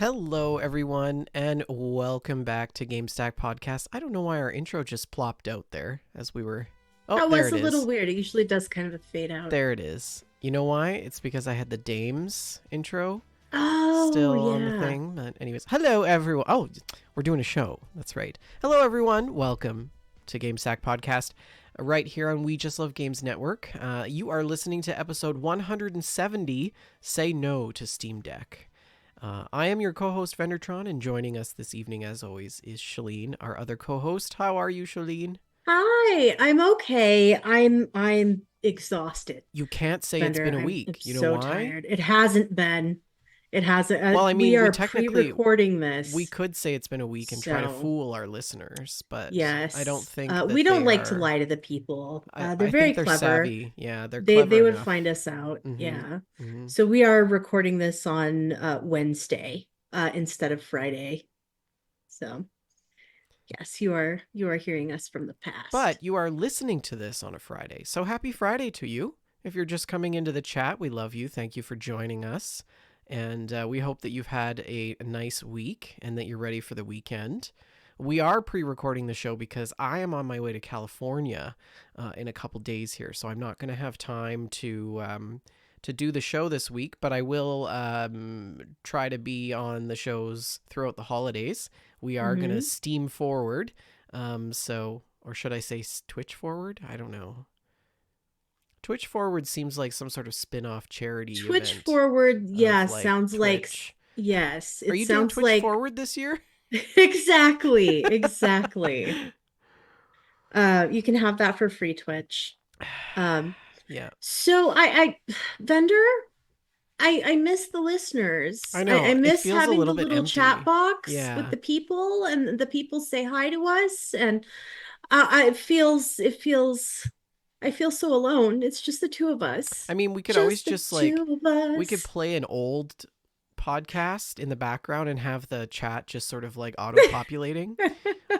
Hello, everyone, and welcome back to GameStack Podcast. I don't know why our intro just plopped out there as we were. Oh, That there was it a little is. weird. It usually does kind of fade out. There it is. You know why? It's because I had the Dames intro Oh, still on the yeah. thing. But, anyways, hello, everyone. Oh, we're doing a show. That's right. Hello, everyone. Welcome to GameStack Podcast right here on We Just Love Games Network. You are listening to episode 170 Say No to Steam Deck. I am your co-host Vendertron, and joining us this evening, as always, is Shalene, our other co-host. How are you, Shalene? Hi, I'm okay. I'm exhausted, You can't say it's been Bender. a I'm week. You know so why? tired. It hasn't been. It hasn't. Well, I We mean, we are technically pre-recording we this. could say it's been a week and try to So, fool our listeners, but I don't yes. think We that don't they like to are. lie to the people. They're I think very they're clever. savvy. Yeah, they're They clever would find enough. us out. Mm-hmm. Yeah. Mm-hmm. So we are recording this on Wednesday instead of Friday. So, yes, you are hearing us from the past. But you are listening to this on a Friday, so happy Friday to you. If you're just coming into the chat, we love you. Thank you for joining us. And we hope that you've had a nice week and that you're ready for the weekend. We are pre recording the show because I am on my way to California in a couple days here. So I'm not going to have time to do the show this week, but I will try to be on the shows throughout the holidays. We are going to Hmm. steam forward. Or should I say Twitch forward? I don't know. Twitch Forward seems like some sort of spin-off charity Twitch event forward, of yeah, like sounds like Twitch. yes, Are it you doing sounds Twitch like Forward this year? exactly, exactly. You can have that for free Twitch. Um, Yeah, so vendor, I miss the listeners. I I know. It miss feels a having little the bit little chat empty. box with Yeah. the people and the people say hi to us and I feel so alone. It's just the two of us. I mean, we could always Just the just like two of we could us. play an old podcast in the background and have the chat just sort of like auto-populating.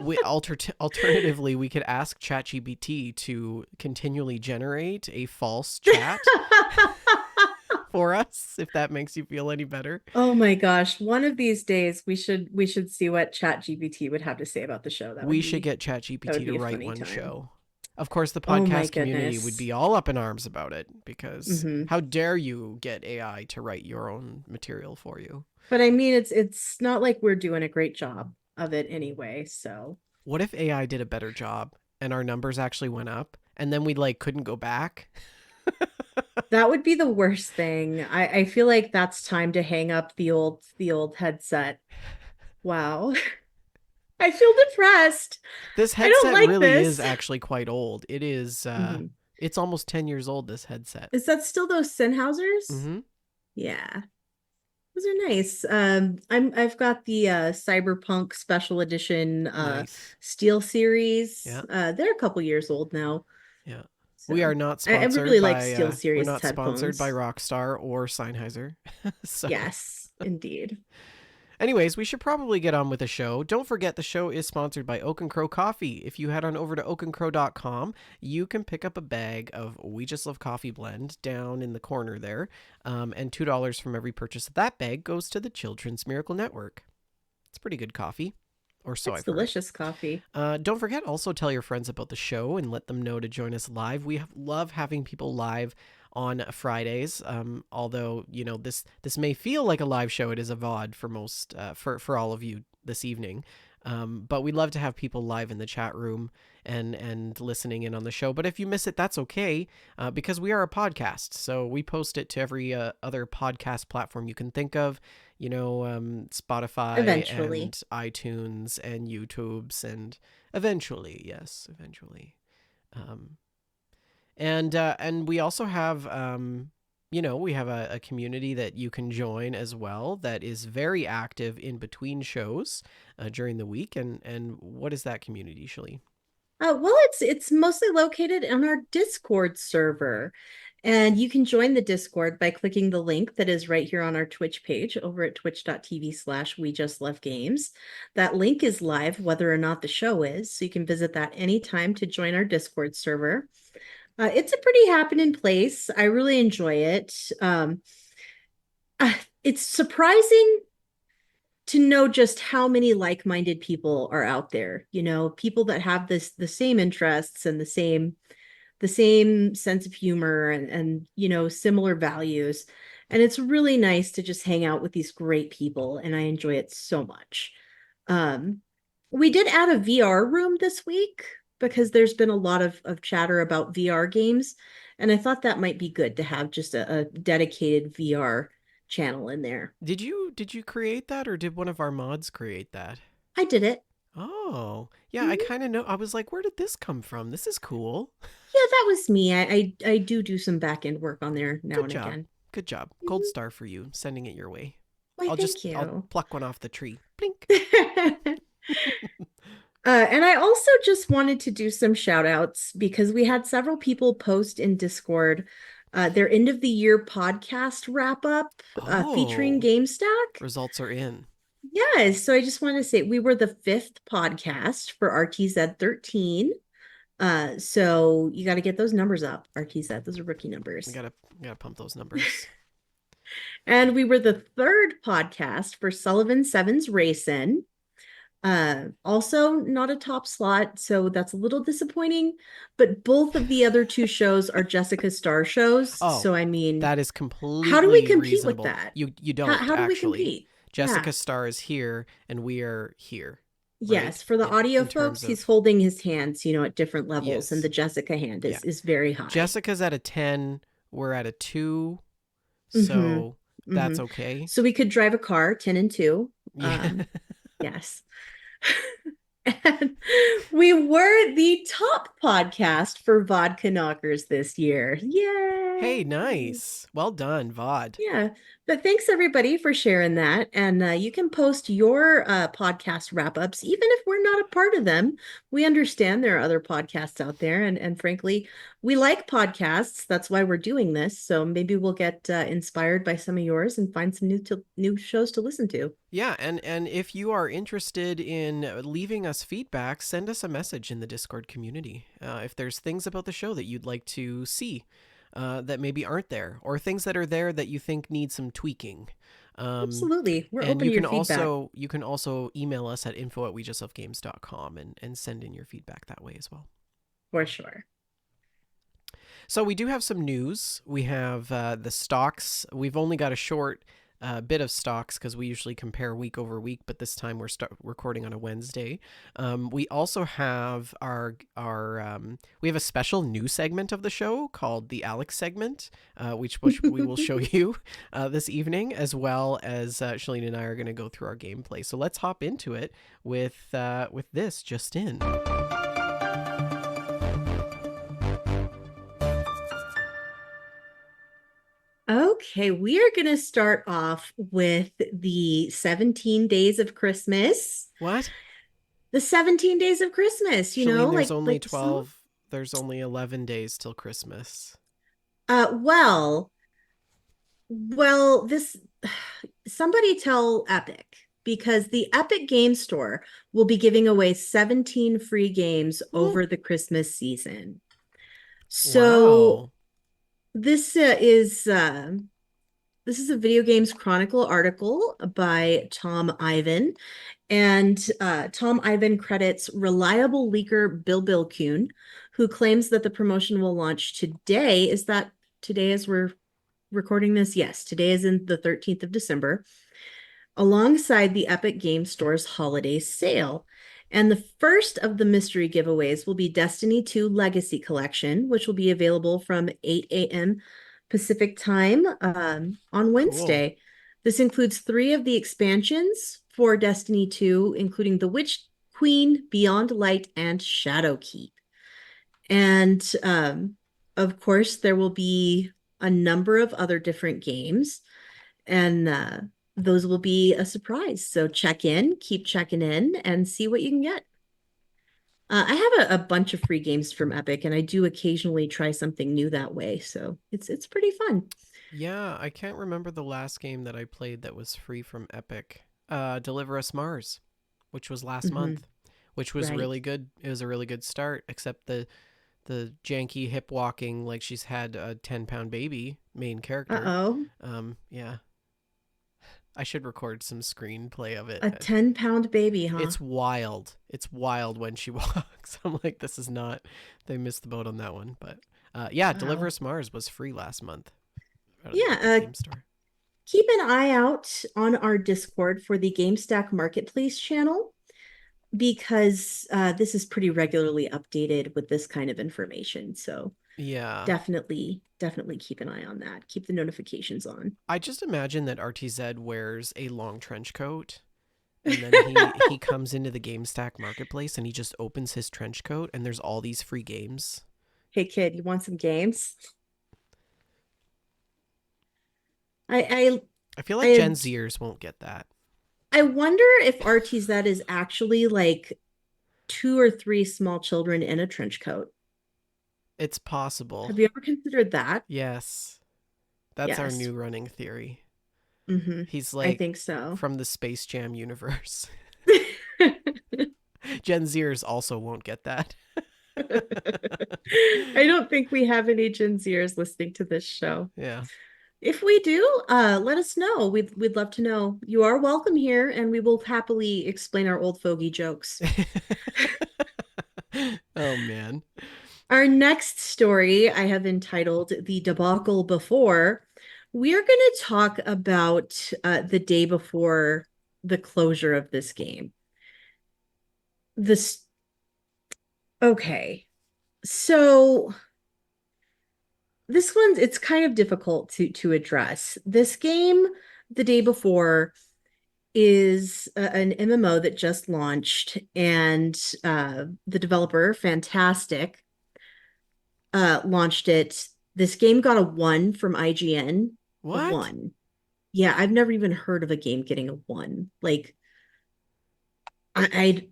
Alternatively, we could ask ChatGPT to continually generate a false chat for us if that makes you feel any better. Oh my gosh. One of these days we should see what ChatGPT would have to say about the show. We should get That would ChatGPT to be a write funny one time. show. Of course, the Oh my podcast community would goodness. be all up in arms about it because Hmm. how dare you get AI to write your own material for you? But I mean it's not like we're doing a great job of it anyway, so What if AI did a better job and our numbers actually went up and then we like couldn't go back? that would be the worst thing. I feel like that's time to hang up the old headset. Wow. I feel depressed. This I don't headset like really is this. actually quite old. Mhm. It's almost 10 years old, this headset. Is that still those Sennheisers? Mm-hmm. Yeah. Those are nice. I've got the Cyberpunk Special Edition Nice. Steel Series. Yeah. They're a couple years old now. Yeah. We are So not I really sponsored like by Steel we're Series not sponsored by headphones. Rockstar or Sennheiser. So Yes, indeed. anyways, we should probably get on with the show. Don't forget the show is sponsored by Oak and Crow Coffee. If you head on over to oakandcrow.com, you can pick up a bag of We Just Love Coffee blend down in the corner there. And $2 from every purchase of that bag goes to the Children's Miracle Network. It's pretty good coffee, or so That's I've heard. delicious coffee. Don't forget also tell your friends about the show and let them know to join us live. Love having people live on Fridays. Although this may feel like a live show, it is a VOD for most for all of you this evening. But we love to have people live in the chat room and listening in on the show. But if you miss it, that's okay because we are a podcast, so we post it to every other podcast platform you can think of. Spotify Eventually. and iTunes and YouTube's and eventually, yes, eventually. Um, and we also have we have a community that you can join as well that is very active in between shows during the week. And what is that community, Shelly? Well, it's mostly located on our Discord server. And you can join the Discord by clicking the link that is right here on our Twitch page over at twitch.tv/ we just love games. That link is live whether or not the show is, so you can visit that anytime to join our Discord server. It's a pretty happening place. I really enjoy it. Uh, it's surprising to know just how many like-minded people are out there, people that have the same interests and the same sense of humor and similar values. And it's really nice to just hang out with these great people, and I enjoy it so much. Um, we did add a VR room this week because there's been a lot of chatter about VR games, and I thought that might be good to have just a dedicated VR channel in there. Did you create that, or did one of our mods create that? I did it. Oh, yeah, I Mhm. kind of know. I was like, where did this come from? This is cool. Yeah, that was me. I do some back end work on there now Good and job. again. Good job. Gold Mhm. star for you, sending it your way. Why, thank I'll you. pluck one off the tree. Blink. And I also just wanted to do some shout outs because we had several people post in Discord their end of the year podcast wrap up featuring Oh, GameStack. results are in. Yes, so I just wanted to say we were the fifth podcast for RTZ 13. So you got to get those numbers up, RTZ. Those are rookie We numbers. gotta pump those numbers. And we were the third podcast for Sullivan Sevens Racing. Also not a top slot, so that's a little disappointing. But both of the other two shows are Jessica Star shows. Oh, So I mean, that is how do we completely compete with reasonable. that? You How don't how do we actually. compete? Yeah. Jessica Starr is here, and we are here, Yes, right? for the audio In terms folks, he's of holding his hands, at different levels, and yes, the Jessica hand yeah. is very high. Jessica's at a 10. We're at a 2, so Mm-hmm. Mm-hmm. that's okay. So we could drive a car, 10 and 2. Yeah. Yes. And we were the top podcast for vodka knockers this year. Hey, Yay! nice. Well done, Vod. Yeah. But thanks everybody for sharing that. And you can post your podcast wrap ups, even if we're not a part of them. We understand there are other podcasts out there. And frankly, we like podcasts. That's why we're doing this. So maybe we'll get inspired by some of yours and find some new shows to listen to. Yeah, and if you are interested in leaving us feedback, send us a message in the Discord community. If there's things about the show that you'd like to see that maybe aren't there, or things that are there that you think need some tweaking. Um, Absolutely. We're and open you to your can feedback also email us at info@wejustulovegames.com and send in your feedback that way as well. for sure. So we do have some news. We have the stocks. We've only got a short bit of stocks because we usually compare week over week, but this time we're recording on a Wednesday. We also have we have a special new segment of the show called the Alex segment, which we will show you this evening, as well as Shalene and I are going to go through our gameplay. So let's hop into it with this just in. Okay, we are going to start off with the 17 days of Christmas. What? The 17 days of Christmas, Shalene, there's only like the song. 12, there's only 11 days till Christmas. Well, this somebody tell Epic because the Epic Game Store will be giving away 17 free games Ooh, over the Christmas season. So wow. this uh, is uh, this is a Video Games Chronicle article by Tom Ivan. And Tom Ivan credits reliable leaker Bill Kuhn, who claims that the promotion will launch today. Is that today as we're recording this? Yes, today is in the 13th of December, alongside the Epic Game Store's holiday sale. And the first of the mystery giveaways will be Destiny 2 Legacy Collection, which will be available from 8 a.m. Pacific time on Cool. Wednesday. This includes 3 of the expansions for Destiny 2, including The Witch Queen, Beyond Light, and Shadowkeep. And of course, there will be a number of other different games, and those will be a surprise. So check in, keep checking in, and see what you can get. I have a bunch of free games from Epic, and I do occasionally try something new that way. So it's pretty fun. Yeah, I can't remember the last game that I played that was free from Epic. Deliver Us Mars, which was last Mm-hmm. month, which was Right. really good. It was a really good start, except the janky hip walking like she's had a 10-pound baby main character. Uh-oh. Yeah. I should record some screenplay of it. A 10-pound baby, huh? It's wild. It's wild when she walks. I'm like, this is not. They missed the boat on that one. But yeah, Deliver Wow. Us Mars was free last month out of the Yeah, Epic Game Store. keep an eye out on our Discord for the GameStack Marketplace channel because this is pretty regularly updated with this kind of information. So Yeah. definitely keep an eye on that. Keep the notifications on. I just imagine that RTZ wears a long trench coat and then he comes into the GameStack marketplace and he just opens his trench coat and there's all these free games. Hey kid, you want some games? I I feel like I Gen Zers won't get that. I wonder if RTZ is actually like two or three small children in a trench coat. It's possible. Have you ever considered that? Yes. That's our Yes. new running theory. Mm-hmm. He's I like think so. from the Space Jam universe. Gen Zers also won't get that. I don't think we have any Gen Zers listening to this show. Yeah. If we do, let us know. We'd love to know. You are welcome here, and we will happily explain our old fogey jokes. Oh man. Our next story I have entitled The Debacle Before. We are going to talk about the day before the closure of this game. This, okay. So this one's it's kind of difficult to address. This game, the day before, is an MMO that just launched, and the developer, Fantastic, launched it. This game got a 1 from IGN. A What? 1. Yeah, I've never even heard of a game getting a 1. Like, I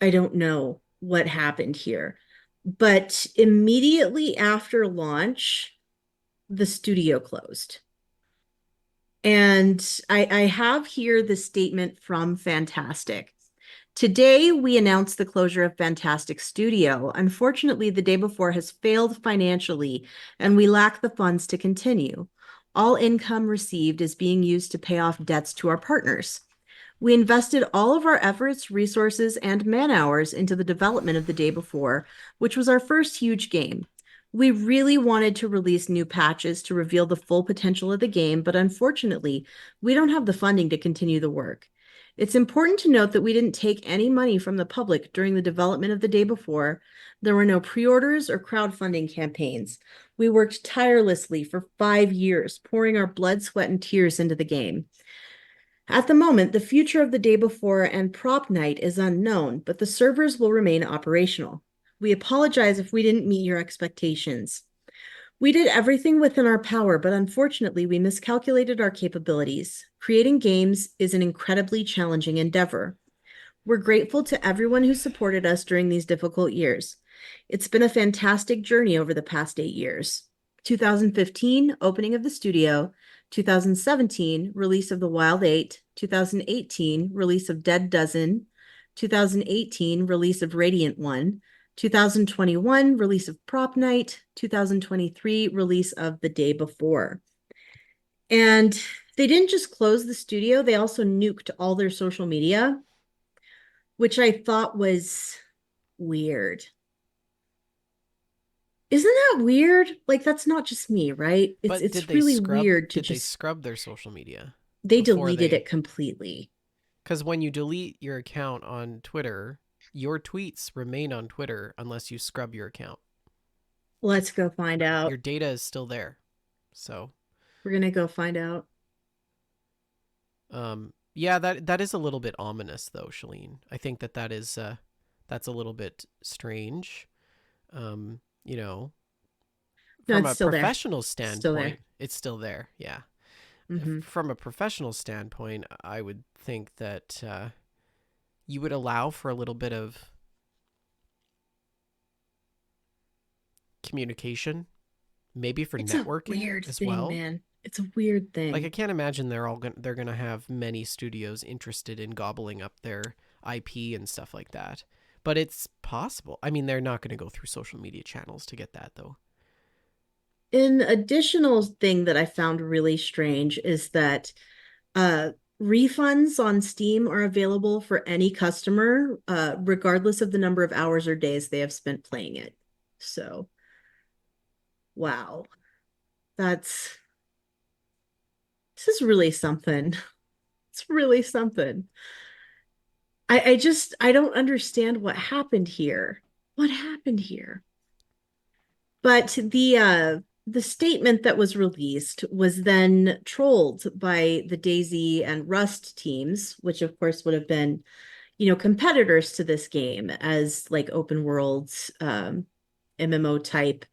I don't know what happened here. But immediately after launch, the studio closed. And I have here the statement from Fantastic. Today, we announced the closure of Fantastic Studio. Unfortunately, the day before has failed financially, and we lack the funds to continue. All income received is being used to pay off debts to our partners. We invested all of our efforts, resources, and man hours into the development of the day before, which was our first huge game. We really wanted to release new patches to reveal the full potential of the game, but unfortunately, we don't have the funding to continue the work. It's important to note that we didn't take any money from the public during the development of the day before. There were no pre-orders or crowdfunding campaigns. We worked tirelessly for 5 years, pouring our blood, sweat, and tears into the game. At the moment, the future of the day before and prop night is unknown, but the servers will remain operational. We apologize if we didn't meet your expectations. We did everything within our power, but unfortunately, we miscalculated our capabilities. Creating games is an incredibly challenging endeavor. We're grateful to everyone who supported us during these difficult years. It's been a fantastic journey over the past 8 years. 2015, opening of the studio. 2017, release of The Wild 8. 2018, release of Dead Dozen. 2018, release of Radiant One. 2021, release of Prop Night. 2023, release of The Day Before. And they didn't just close the studio, they also nuked all their social media, which I thought was weird. Isn't that weird? Like, that's not just me, right? It's But it's really weird to did they just scrub their social media they before deleted they it completely. cuz when you delete your account on Twitter, your tweets remain on Twitter unless you scrub your account. Let's go find Your out. data is still there. So, We're gonna go find out. yeah, that is a little bit ominous though, Shalene. I think that's a little bit strange. You know, No, from it's a still there. professional It's still there. standpoint, it's still there. Yeah. Mm-hmm. From a professional standpoint, I would think that you would allow for a little bit of communication, maybe for It's a networking weird as thing, well. man. It's a weird Like I thing. can't imagine they're gonna have many studios interested in gobbling up their IP and stuff like that. But it's possible. I mean, they're not going to go through social media channels to get that though. An additional thing that I found really strange is that uh refunds on Steam are available for any customer, regardless of the number of hours or days they have spent playing it. So, wow, that's this is really something. It's really something. I don't understand what happened here. What happened here? But the statement that was released was then trolled by the Daisy and Rust teams, which of course would have been, competitors to this game as like open worlds, MMO type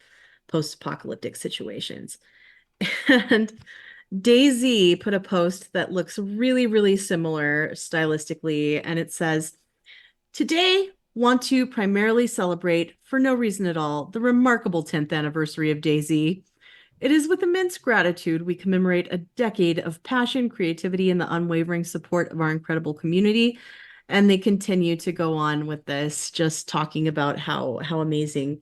post-apocalyptic situations. And Daisy put a post that looks really, really similar stylistically, and it says, "Today, want to primarily celebrate, for no reason at all, the remarkable 10th anniversary of Daisy. It is with immense gratitude we commemorate a decade of passion, creativity, and the unwavering support of our incredible community." And they continue to go on with this, just talking about how amazing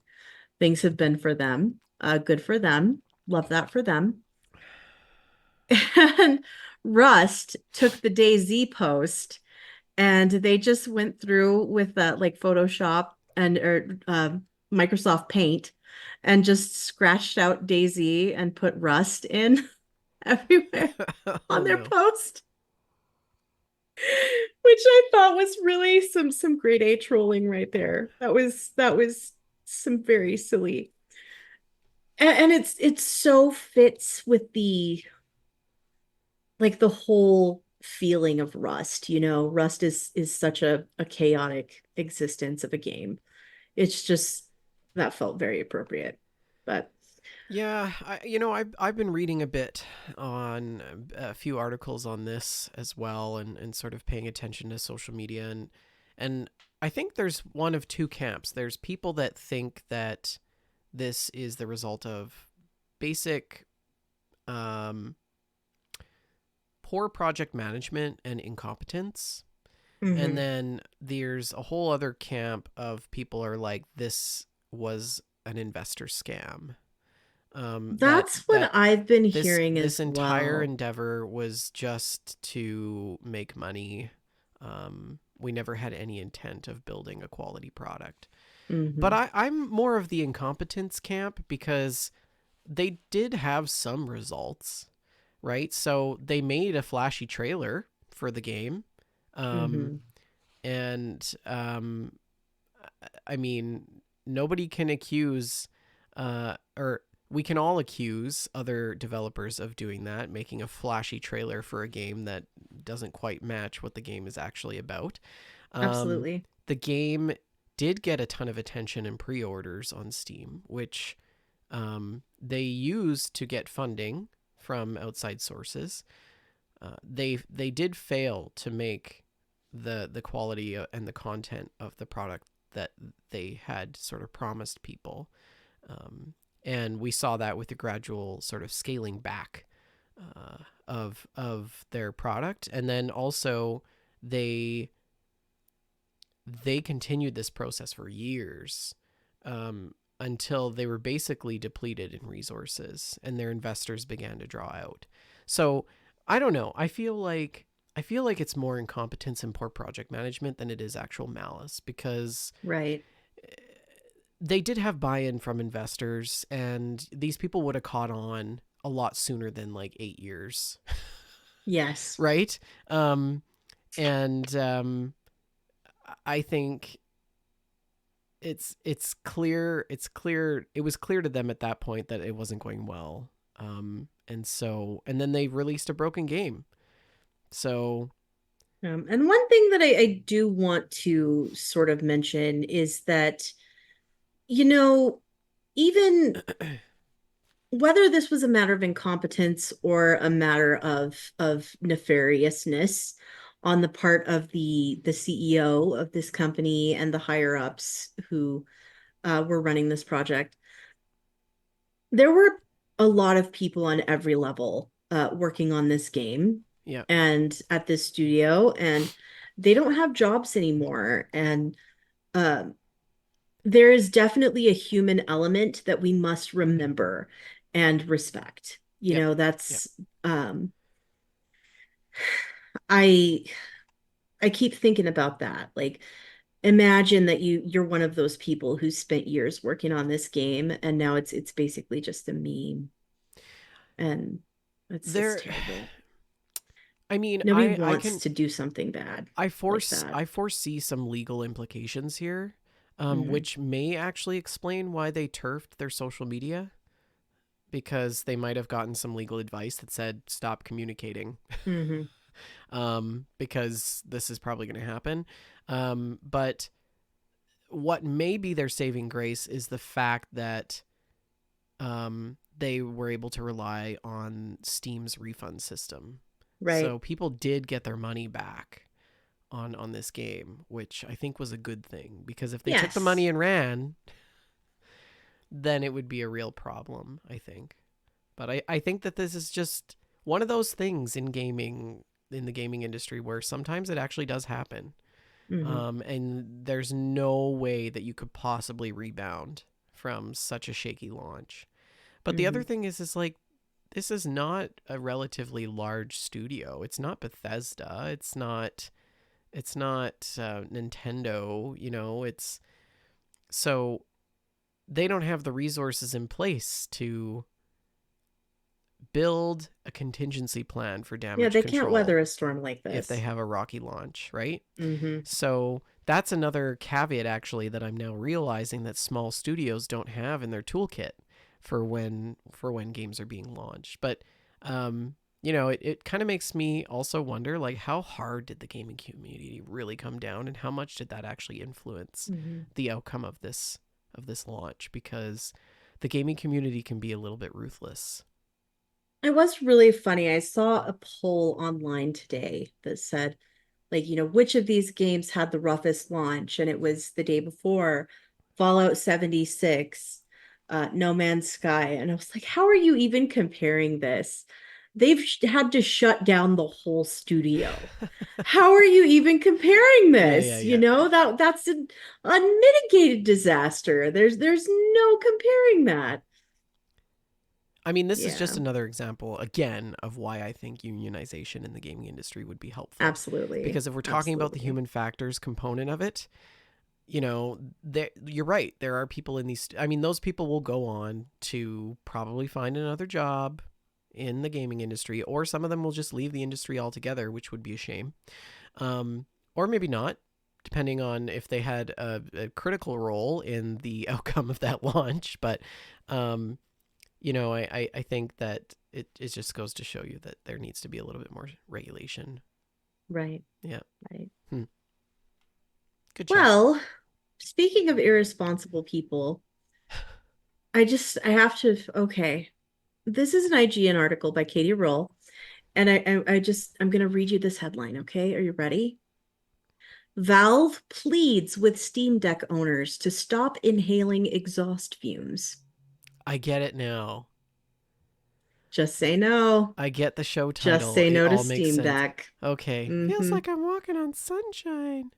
things have been for them. Good for them. Love that for them. And Rust took the DayZ post and they just went through with that like Photoshop and or Microsoft Paint and just scratched out Daisy and put Rust in everywhere Oh on their no. post, which I thought was really some grade A trolling right there. That was some very silly, and it's so fits with the like the whole feeling of Rust. Rust is such a chaotic existence of a game. It's just that felt very appropriate. But Yeah, I've been reading a bit on a few articles on this as well, and sort of paying attention to social media, and I think there's one of two camps. There's people that think that this is the result of basic um, poor project management and incompetence. And mhm. then there's a whole other camp of people are like, this was an investor scam. That That's what I've been this hearing this as entire well. endeavor was just to make money. We never had any intent of building a quality product. But Hmm. I'm more of the incompetence camp because they did have some results, right? So they made a flashy trailer for the game. Um, Hmm. and I mean, nobody can accuse, or we can all accuse other developers of doing that, making a flashy trailer for a game that doesn't quite match what the game is actually about. Um, Absolutely. the game did get a ton of attention in pre orders on Steam, which they used to get funding from outside sources. They did fail to make the quality and the content of the product that they had sort of promised people, and we saw that with the gradual sort of scaling back of their product, and then also they they continued this process for years, until they were basically depleted in resources and their investors began to draw out. So I don't know. I feel like it's more incompetence and poor project management than it is actual malice, because Right. they did have buy-in from investors, and these people would have caught on a lot sooner than like 8 years, Yes. right? And I think it's clear it was clear to them at that point that it wasn't going well, and then they released a broken game. So And one thing that I do want to sort of mention is that, you know, even whether this was a matter of incompetence or a matter of nefariousness on the part of the CEO of this company and the higher ups who were running this project, there were a lot of people on every level working on this game yeah, and at this studio, and they don't have jobs anymore. And uh, there is definitely a human element that we must remember and respect. yep, yep, That's um I I keep thinking about that. Like, imagine that you're one of those people who spent years working on this game and now it's basically just a meme, and it's There, terrible. I mean, Nobody I wants can to do something bad like that. I foresee some legal implications here, Hmm. which may actually explain why they turfed their social media, because they might have gotten some legal advice that said stop communicating, Hmm. because this is probably going to happen. But what may be their saving grace is the fact that they were able to rely on Steam's refund system. Right. So people did get their money back on this game, which I think was a good thing, because if they took the money Yes. and ran, then it would be a real problem, I think. But I think that this is just one of those things in gaming, in the gaming industry, where sometimes it actually does happen. Hmm. And there's no way that you could possibly rebound from such a shaky launch. But the other Hmm. thing is like, this is not a relatively large studio. It's not Bethesda. It's not Nintendo. You know, it's so they don't have the resources in place to build a contingency plan for Yeah, damage they can't control weather a storm like if they this. have a rocky launch, right? Hmm. So that's another caveat, actually, that I'm now realizing that small studios don't have in their toolkit for when games are being launched. But you know, it kind of makes me also wonder, like, how hard did the gaming community really come down, and how much did that actually influence Hmm. the outcome of this launch? Because the gaming community can be a little bit ruthless. It was really funny. I saw a poll online today that said, like, which of these games had the roughest launch? And it was the day before Fallout 76, No Man's Sky. And I was like, how are you even comparing this? They've had to shut down the whole studio. How are you even comparing Yeah, yeah, this? yeah. That's an unmitigated disaster. There's no comparing that. I mean, this is just Yeah, another example, again, of why I think unionization in the gaming industry would be helpful. absolutely. Because if we're talking about the Absolutely. human factors component of it, you know, you're right. There are people in these. I mean, those people will go on to probably find another job in the gaming industry, or some of them will just leave the industry altogether, which would be a shame. Or maybe not, depending on if they had a critical role in the outcome of that launch. But um, you know, I think that it just goes to show you that there needs to be a little bit more regulation. Right. Yeah. Right. Hmm. Good chat. Well, speaking of irresponsible people, I have to, okay. This is an IGN article by Katie Roll, and I'm gonna read you this headline, okay? Are you ready? Valve pleads with Steam Deck owners to stop inhaling exhaust fumes. I get it now. Just say no. I get the show Just title. say It no to all makes Steam sense. Deck. Okay. Feels Mm-hmm. like I'm walking on sunshine.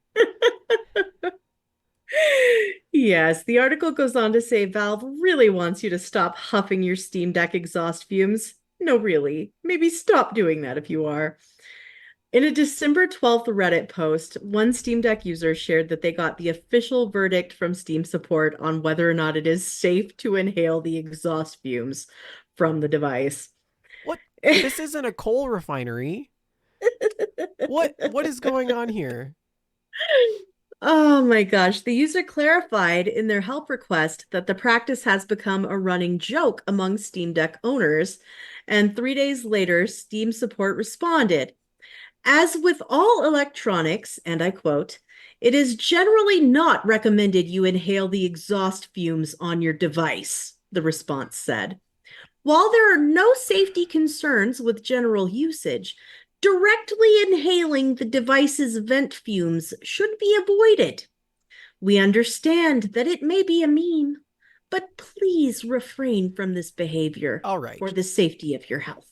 Yes, the article goes on to say Valve really wants you to stop huffing your Steam Deck exhaust fumes. No, really. Maybe stop doing that if you are. In a December 12th Reddit post, one Steam Deck user shared that they got the official verdict from Steam support on whether or not it is safe to inhale the exhaust fumes from the device. What? This isn't a coal refinery. What is going on here? Oh my gosh. The user clarified in their help request that the practice has become a running joke among Steam Deck owners. And 3 days later, Steam support responded. As with all electronics, and I quote, it is generally not recommended you inhale the exhaust fumes on your device, the response said. While there are no safety concerns with general usage, directly inhaling the device's vent fumes should be avoided. We understand that it may be a meme, but please refrain from this behavior All for right. the safety of your health.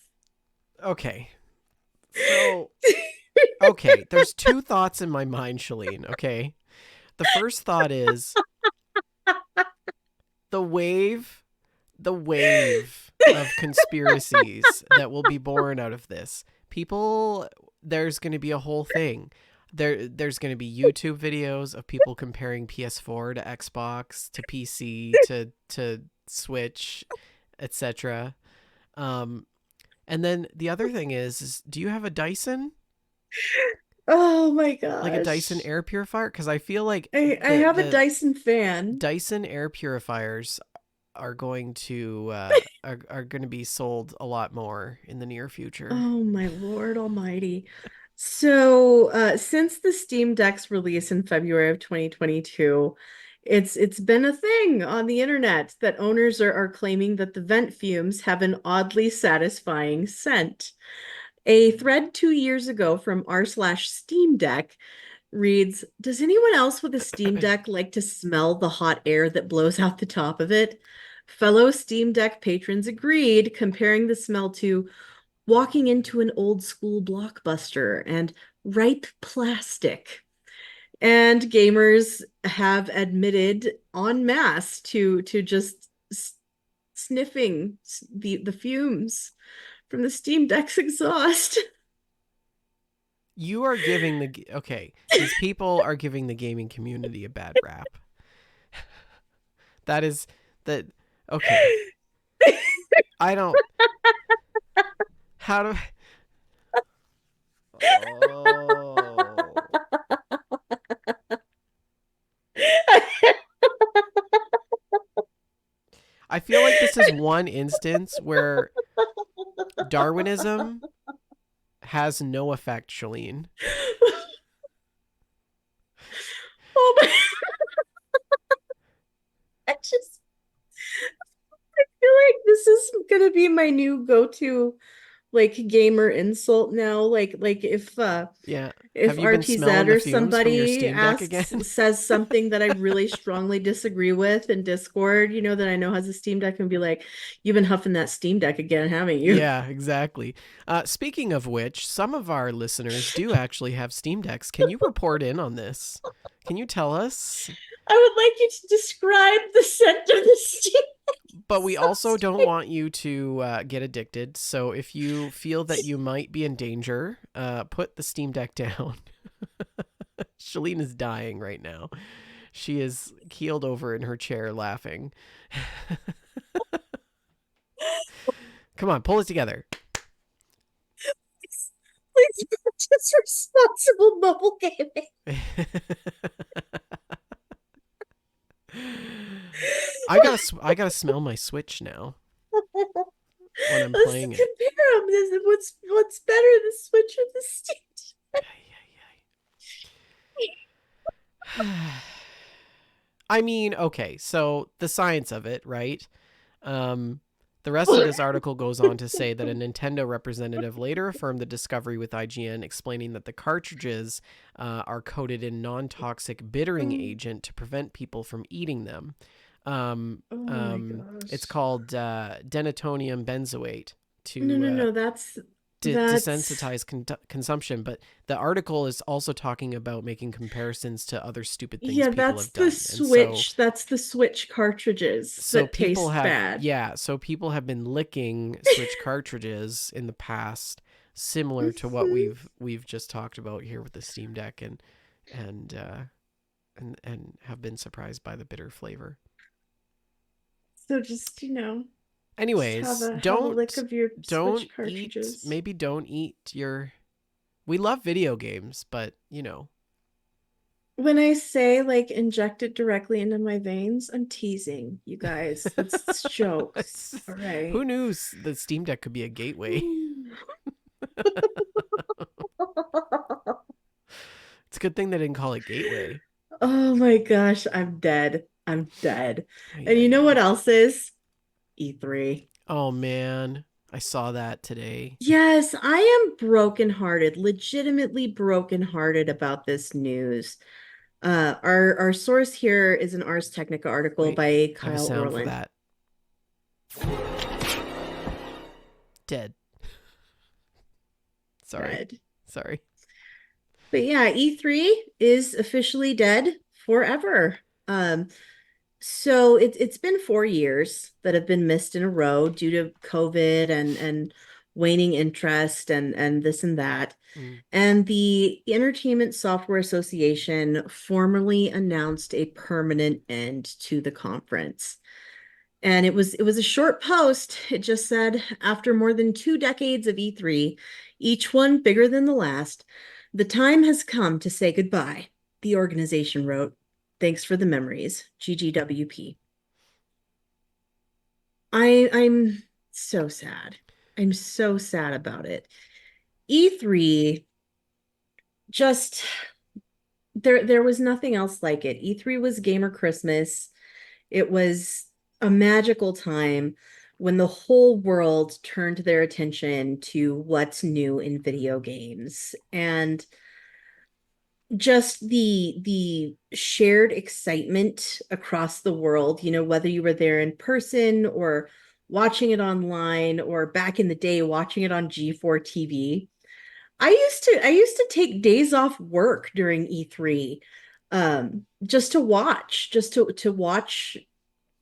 Okay. So, okay, there's two thoughts in my mind, Shalene, okay? The first thought is the wave the wave of conspiracies that will be born out of this. People there's going to be a whole thing. There's going to be YouTube videos of people comparing PS4 to Xbox to PC to Switch, etc. Um, and then the other thing is do you have a Dyson? Oh my Like a Dyson gosh. air purifier? Because I feel like I the have a the Dyson fan. Dyson air purifiers are going to are going to be sold a lot more in the near future. Oh my Lord Almighty. So, since the Steam Deck's release in February of 2022, it's been a thing on the internet that owners are claiming that the vent fumes have an oddly satisfying scent. A thread 2 years ago from r/Steam Deck reads, "Does anyone else with a Steam Deck like to smell the hot air that blows out the top of it?" Fellow Steam Deck patrons agreed, comparing the smell to walking into an old school blockbuster and ripe plastic. And gamers have admitted en masse to just sniffing the fumes from the Steam Deck's exhaust. You are giving the okay, these people are giving the gaming community a bad rap. That is that okay. I don't how do Oh. I feel like this is one instance where Darwinism has no effect, Shalene. Oh my, I just feel like this is gonna be my new go-to like gamer insult now. Like Yeah. if Have you been RTZ smelling the or fumes from your somebody Steam Deck asks again? says something that I really strongly disagree with in Discord, that I know has a Steam Deck, and be like, "You've been huffing that Steam Deck again, haven't you?" Yeah, exactly. Speaking of which, some of our listeners do actually have Steam Decks. Can you report in on this? Can you tell us? I would like you to describe the scent of the Steam Deck. But we also don't So want you to get addicted. So if you feel that you might be in danger, put the Steam Deck down. Shalene is dying right now. She is keeled over in her chair laughing. Come on, pull it together. please purchase responsible mobile gaming. I gotta smell my Switch now when I'm Let's playing it. compare them. What's better, the Switch or the Steam? I mean, okay, so the science of it, right? Um, the rest of this article goes on to say that a Nintendo representative later affirmed the discovery with IGN, explaining that the cartridges are coated in non toxic bittering Oh, agent to prevent people from eating them. oh my It's gosh. called denatonium benzoate No, to no, no. That's desensitize consumption. But the article is also talking about making comparisons to other stupid things yeah, people that's have the done. And so Switch. That's the Switch cartridges so that people taste have bad. yeah so people have been licking Switch cartridges in the past, similar to what Mhm. we've just talked about here with the Steam Deck, and uh and have been surprised by the bitter flavor. So just, just have Anyways, a lick don't of your don't Switch eat cartridges. maybe don't eat your we love video games, but When I say like inject it directly into my veins, I'm teasing you guys. That's jokes. All who right. knew the Steam Deck could be a gateway. It's a good thing they didn't call it gateway. Oh my gosh, I'm dead. I'm dead. Ay, And you ay, know what ay. else is? E3. Oh man, I saw that today. Yes, I am brokenhearted, legitimately brokenhearted about this news. Our source here is an Ars Technica article Wait, by I have a Kyle sound for Orland. that. Dead. Sorry. Dead. Sorry. But yeah, E3 is officially dead forever. So it's been 4 years that have been missed in a row due to COVID and waning interest and this and that. Mm. And the Entertainment Software Association formally announced a permanent end to the conference. And it was a short post. It just said, after more than 2 decades of E3, each one bigger than the last, the time has come to say goodbye. The organization wrote, "Thanks for the memories, GGWP." I'm so sad. I'm so sad about it. E3 just there was nothing else like it. E3 was gamer Christmas. It was a magical time when the whole world turned their attention to what's new in video games. And just the shared excitement across the world, whether you were there in person or watching it online or back in the day watching it on G4 TV. I used to take days off work during E3 just to watch, just to watch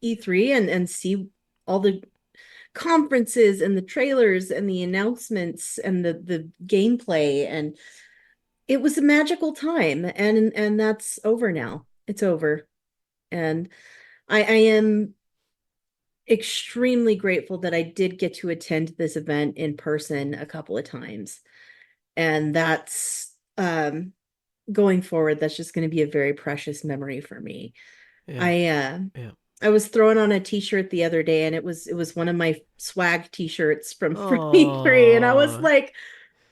E3 and see all the conferences and the trailers and the announcements and the gameplay, and it was a magical time, and that's over now. It's over. And I am extremely grateful that I did get to attend this event in person a couple of times. And that's going forward, that's just going to be a very precious memory for me. Yeah. I uh Yeah. I was throwing on a t-shirt the other day, and it was one of my swag t-shirts from E3, and I was Oh. like,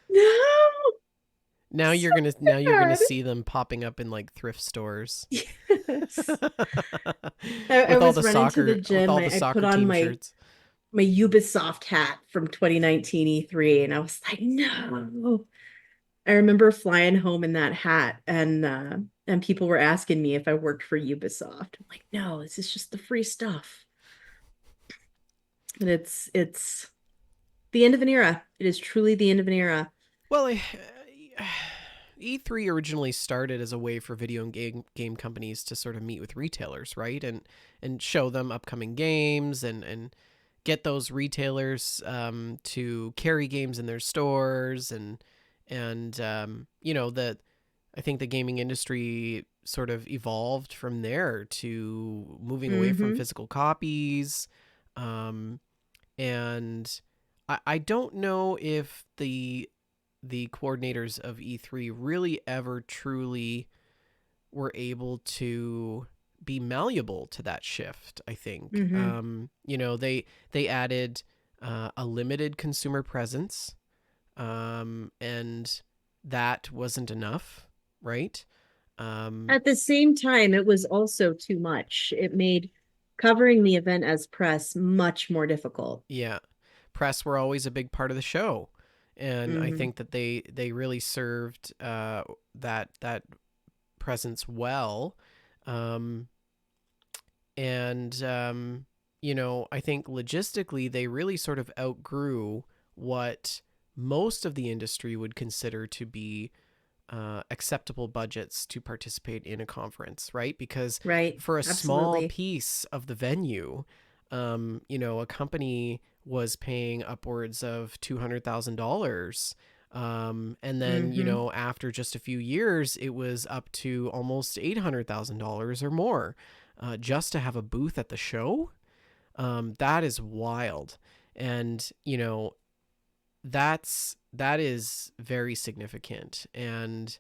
no, so Now you're gonna sad. see them popping up in like thrift stores. Yes. I was running to the With gym. all I, the I put soccer on team my shirts. my Ubisoft hat from 2019 E3, and I was like, no. I remember flying home in that hat, and people were asking me if I worked for Ubisoft. I'm like, no, this is just the free stuff. And it's the end of an era. It is truly the end of an era. Well, E3 originally started as a way for video game companies to sort of meet with retailers, right? And show them upcoming games and get those retailers to carry games in their stores and that I think the gaming industry sort of evolved from there to moving away from Mm-hmm. physical copies. Um, and I don't know if the coordinators of E3 really ever truly were able to be malleable to that shift. I think Mm-hmm. they added a limited consumer presence, and that wasn't enough, right? Um, At the same time, it was also too much. It made covering the event as press much more difficult. yeah, press were always a big part of the show, and I Mm-hmm. think that they really served that presence well. Um, and I think logistically they really sort of outgrew what most of the industry would consider to be acceptable budgets to participate in a conference, right? Because Right. for a small Absolutely. piece of the venue, a company was paying upwards of $200,000. And then, Mm-hmm. after just a few years, it was up to almost $800,000 or more just to have a booth at the show. That is wild. And, that is very significant. And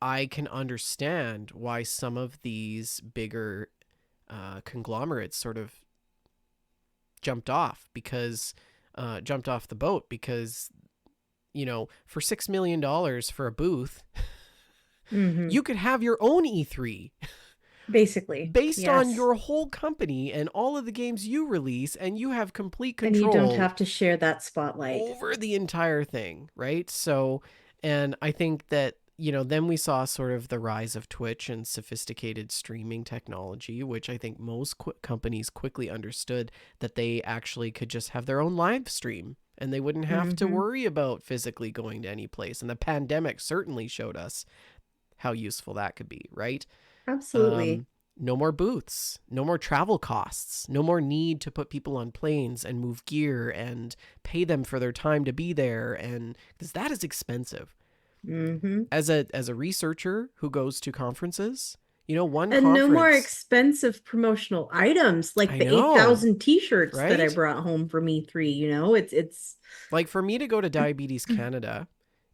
I can understand why some of these bigger conglomerates sort of jumped off the boat because for $6 million for a booth, Mm-hmm. you could have your own E3 Basically, based on yes. your whole company and all of the games you release, and you have complete And you don't control have to share that spotlight. over the entire thing, right? So, and I think that, then we saw sort of the rise of Twitch and sophisticated streaming technology, which I think most companies quickly understood that they actually could just have their own live stream and they wouldn't have to Mm-hmm. worry about physically going to any place. And the pandemic certainly showed us how useful that could be, right? Um, Absolutely. no more booths, no more travel costs, no more need to put people on planes and move gear and pay them for their time to be there, and because that is expensive. Mm-hmm. As a researcher who goes to conferences, one And no more conference. expensive promotional items like I the know, 8,000 t-shirts that I right? brought home from E3, it's Like for me to go to Diabetes Canada,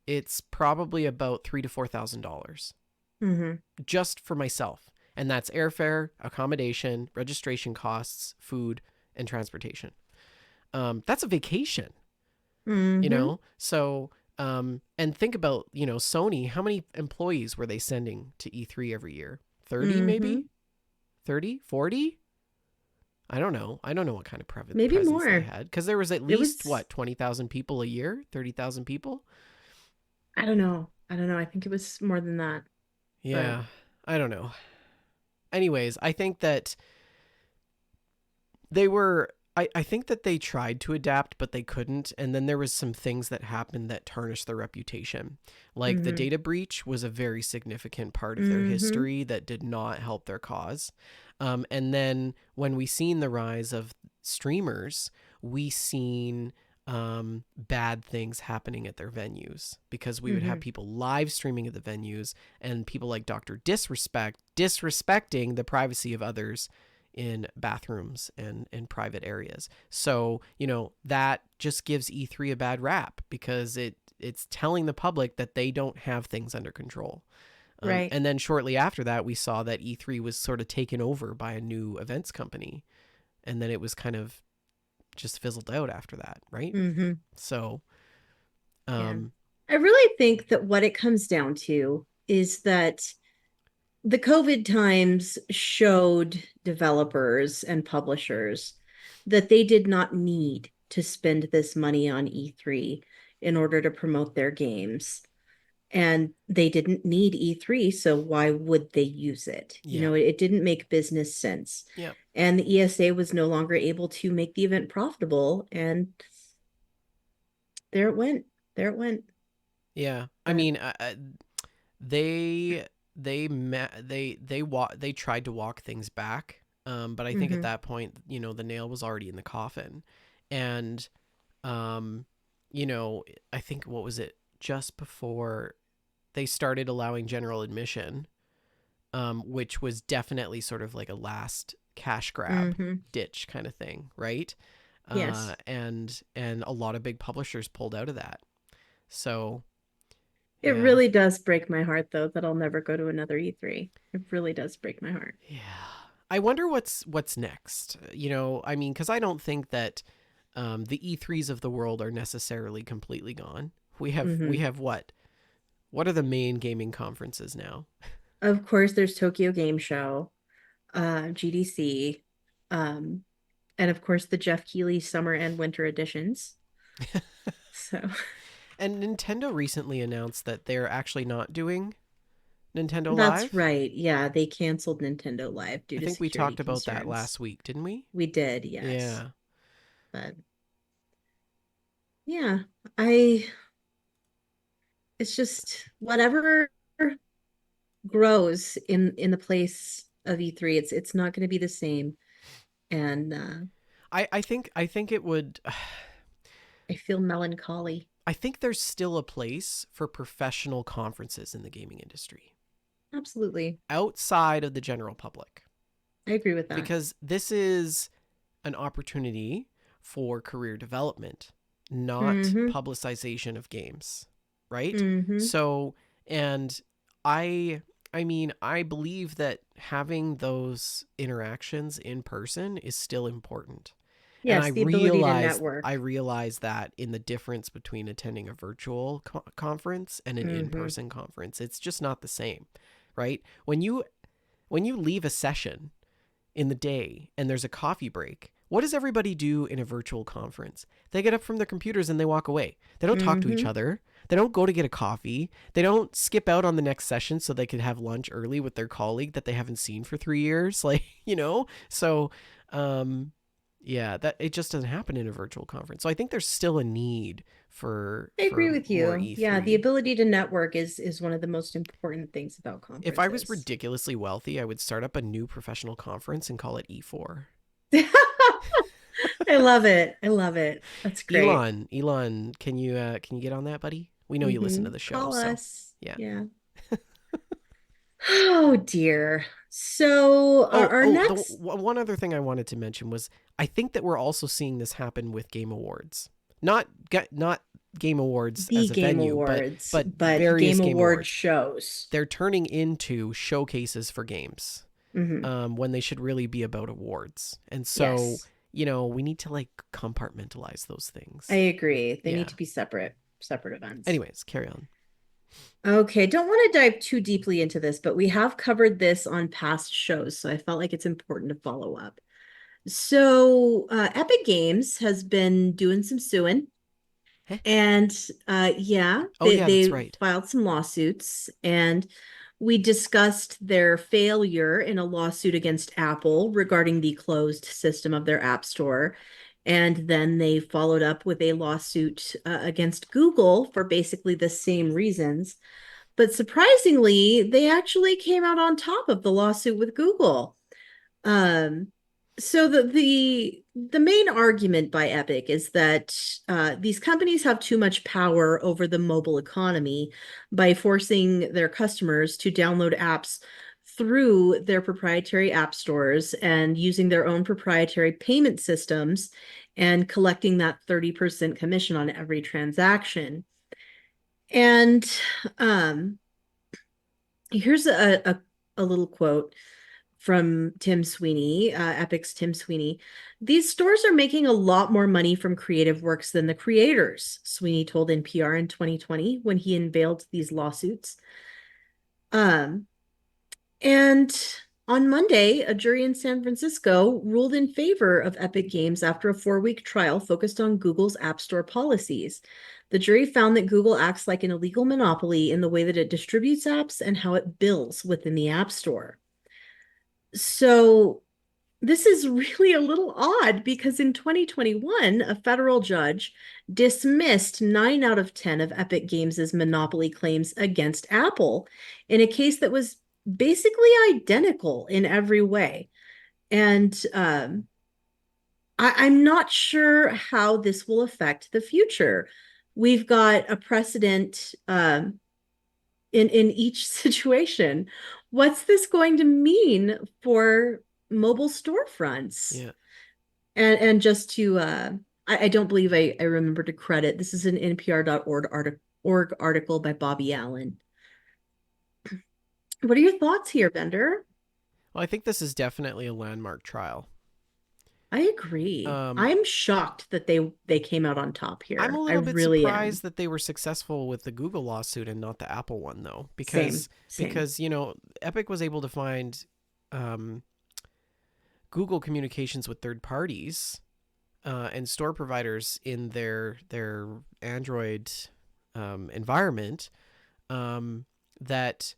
it's probably about $3,000 to $4,000 hmm just for myself. And that's airfare, accommodation, registration costs, food, and transportation. That's a vacation, hmm So, and think about, Sony, how many employees were they sending to E3 every year? 30 maybe? hmm 30, 40? I don't know. I don't know what kind of Maybe presence they more. had because there was at It least, was, what, 20,000 people a year? 30,000 people? I don't know. I don't know. I think it was more than that. But Yeah, I don't know. Anyways, I think that they were I think that they tried to adapt but they couldn't, and then there was some things that happened that tarnished their reputation. Like the hmm data breach was a very significant part of their hmm history that did not help their cause. And then when we seen the rise of streamers, we seen bad things happening at their venues because we would have hmm people live streaming at the venues, and people like Dr. Disrespect disrespecting the privacy of others in bathrooms and in private areas. So, that just gives E3 a bad rap because it's telling the public that they don't have things under control. Right. And then shortly after that, we saw that E3 was sort of taken over by a new events company. And then it was kind of just fizzled out after that, right? hmm So, Yeah. um, I really think that what it comes down to is that the COVID times showed developers and publishers that they did not need to spend this money on E3 in order to promote their games. And they didn't need E3, so why would they use it? yeah, It didn't make business sense. yeah, And the ESA was no longer able to make the event profitable. And there it went. There it went. yeah. I But mean, they they tried to walk things back, but I think at mhm, that point, the nail was already in the coffin. And um you know I think, what was it, just before they started allowing general admission, which was definitely sort of like a last cash grab mhm, ditch kind of thing, right? yes. And a lot of big publishers pulled out of that. So It yeah. really does break my heart, though, that I'll never go to another E3. It really does break my heart. Yeah. I wonder what's next. I mean, because I don't think that the E3s of the world are necessarily completely gone. We hmm have what? What are the main gaming conferences now? Of course, there's Tokyo Game Show, GDC, um, and of course the Jeff Keighley summer and winter editions. So And Nintendo recently announced that they're actually not doing Nintendo that's Live. right. Yeah, they canceled Nintendo Live due I to think we security talked about that concerns. last week, didn't we? We did, yes. Yeah. But yeah, I it's just whatever grows in the place of E3, it's not going to be the same. And I think it would. I feel melancholy. I think there's still a place for professional conferences in the gaming industry Absolutely. outside of the general public, I agree with that. because this is an opportunity for career development, not Mm-hmm. publicization of games, right? Mm-hmm. So, and I I mean, I believe that having those interactions in person is still important. And Yes, the ability to I network. realized that in the difference between attending a virtual conference and an Mm-hmm. in-person conference. It's just not the same, right? When you leave a session in the day and there's a coffee break, what does everybody do in a virtual conference? They get up from their computers and they walk away. They don't talk to each Mm-hmm. other. They don't go to get a coffee. They don't skip out on the next session so they could have lunch early with their colleague that they haven't seen for 3 years. Like, So, um, Yeah, that it just doesn't happen in a virtual conference. So I think there's still a need I agree for with more you. Yeah, the E3. ability to network is one of the most important things about If I was conferences. ridiculously wealthy, I would start up a new professional conference and call it E4. I love it. I love it. That's great. Elon, can you get on that, buddy? We know you listen to the show, Call so us. yeah. Yeah. Oh dear. So our next One other thing I wanted to mention was I think that we're also seeing this happen with Game Awards. Not Game Awards the as a Game venue, Awards, but but various Game Game Award Awards. shows. They're turning into showcases for games, Hmm. when they should really be about awards. And so, Yes, we need to like compartmentalize those I things. agree. They need Yeah. to be separate events. Anyways, carry on. Okay, don't want to dive too deeply into this, but we have covered this on past shows, so I felt like it's important to follow up. So, Epic Games has been doing some suing. Heh? And yeah, Oh they yeah, that's they right. filed some lawsuits, and we discussed their failure in a lawsuit against Apple regarding the closed system of their App Store. And then they followed up with a lawsuit against Google for basically the same reasons. But surprisingly, they actually came out on top of the lawsuit with Google. Um, so the main argument by Epic is that these companies have too much power over the mobile economy by forcing their customers to download apps through their proprietary app stores and using their own proprietary payment systems and collecting that 30% commission on every transaction. And um, here's a little quote from Tim Sweeney, Epic's Tim Sweeney. These stores are making a lot more money from creative works than the creators, Sweeney told NPR in 2020 when he unveiled these lawsuits. Um, and on Monday, a jury in San Francisco ruled in favor of Epic Games after a 4-week trial focused on Google's App Store policies. The jury found that Google acts like an illegal monopoly in the way that it distributes apps and how it bills within the App Store. So this is really a little odd because in 2021, a federal judge dismissed 9 out of 10 of Epic Games' monopoly claims against Apple in a case that was basically identical in every way. And I'm not sure how this will affect the future. We've got a precedent in each situation. What's this going to mean for mobile storefronts? Yeah. And just to I don't believe I remember to credit, this is an npr.org article by Bobby Allen. What are your thoughts here, Bender? Well, I think this is definitely a landmark trial. I agree. Um, I'm shocked that they came out on top I'm a here. I little bit really am. surprised that they were successful with the Google lawsuit and not the Apple one, though, Same, because same. Epic was able to find um, Google communications with third parties and store providers in their Android environment um, that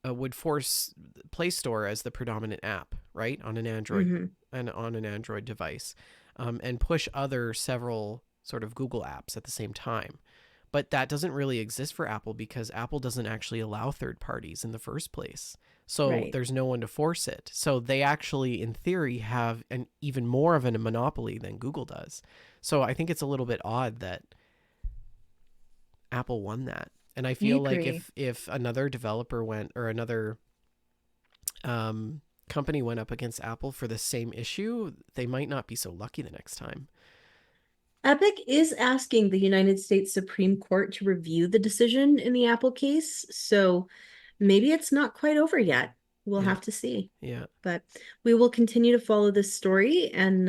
would force Play Store as the predominant app, right, on an Android Hmm. and on an Android device, and push other several sort of Google apps at the same time. But that doesn't really exist for Apple because Apple doesn't actually allow third parties in the first place. So Right. there's no one to force it. So they actually, in theory, have an even more of a monopoly than Google does. So I think it's a little bit odd that Apple won that. And I I feel like agree. if another developer went or another company went up against Apple for the same issue, they might not be so lucky the next time. Epic is asking the United States Supreme Court to review the decision in the Apple case, so maybe it's not quite over yet. We'll Yeah, have to see. yeah. But we will continue to follow this story, and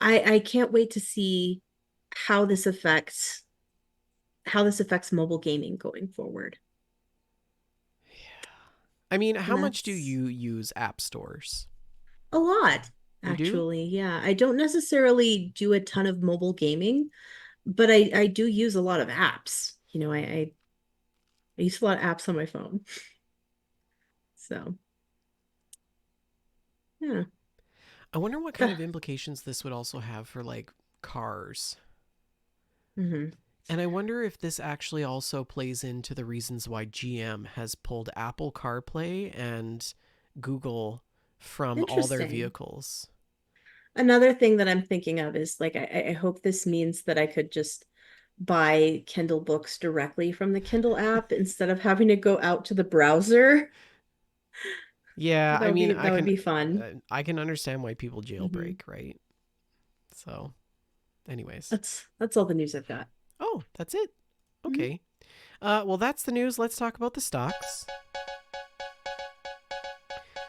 I can't wait to see how this affects mobile gaming going forward. I mean, how And much do that's you use app stores? a lot, You do? actually. Yeah, I don't necessarily do a ton of mobile gaming, but I do use a lot of apps. I use a lot of apps on my phone. So, yeah. I wonder what kind of implications this would also have for like cars. Hmm. And I wonder if this actually also plays into the reasons why GM has pulled Apple CarPlay and Google from all their Interesting. vehicles. Another thing that I'm thinking of is like I hope this means that I could just buy Kindle books directly from the Kindle app instead of having to go out to the browser. Yeah, I That would mean, be that would be fun. I can understand why people Hmm. jailbreak, right? So, anyways. That's all the news I've got. Oh, that's it. Mhm. Okay. Well, that's the news. Let's talk about the stocks.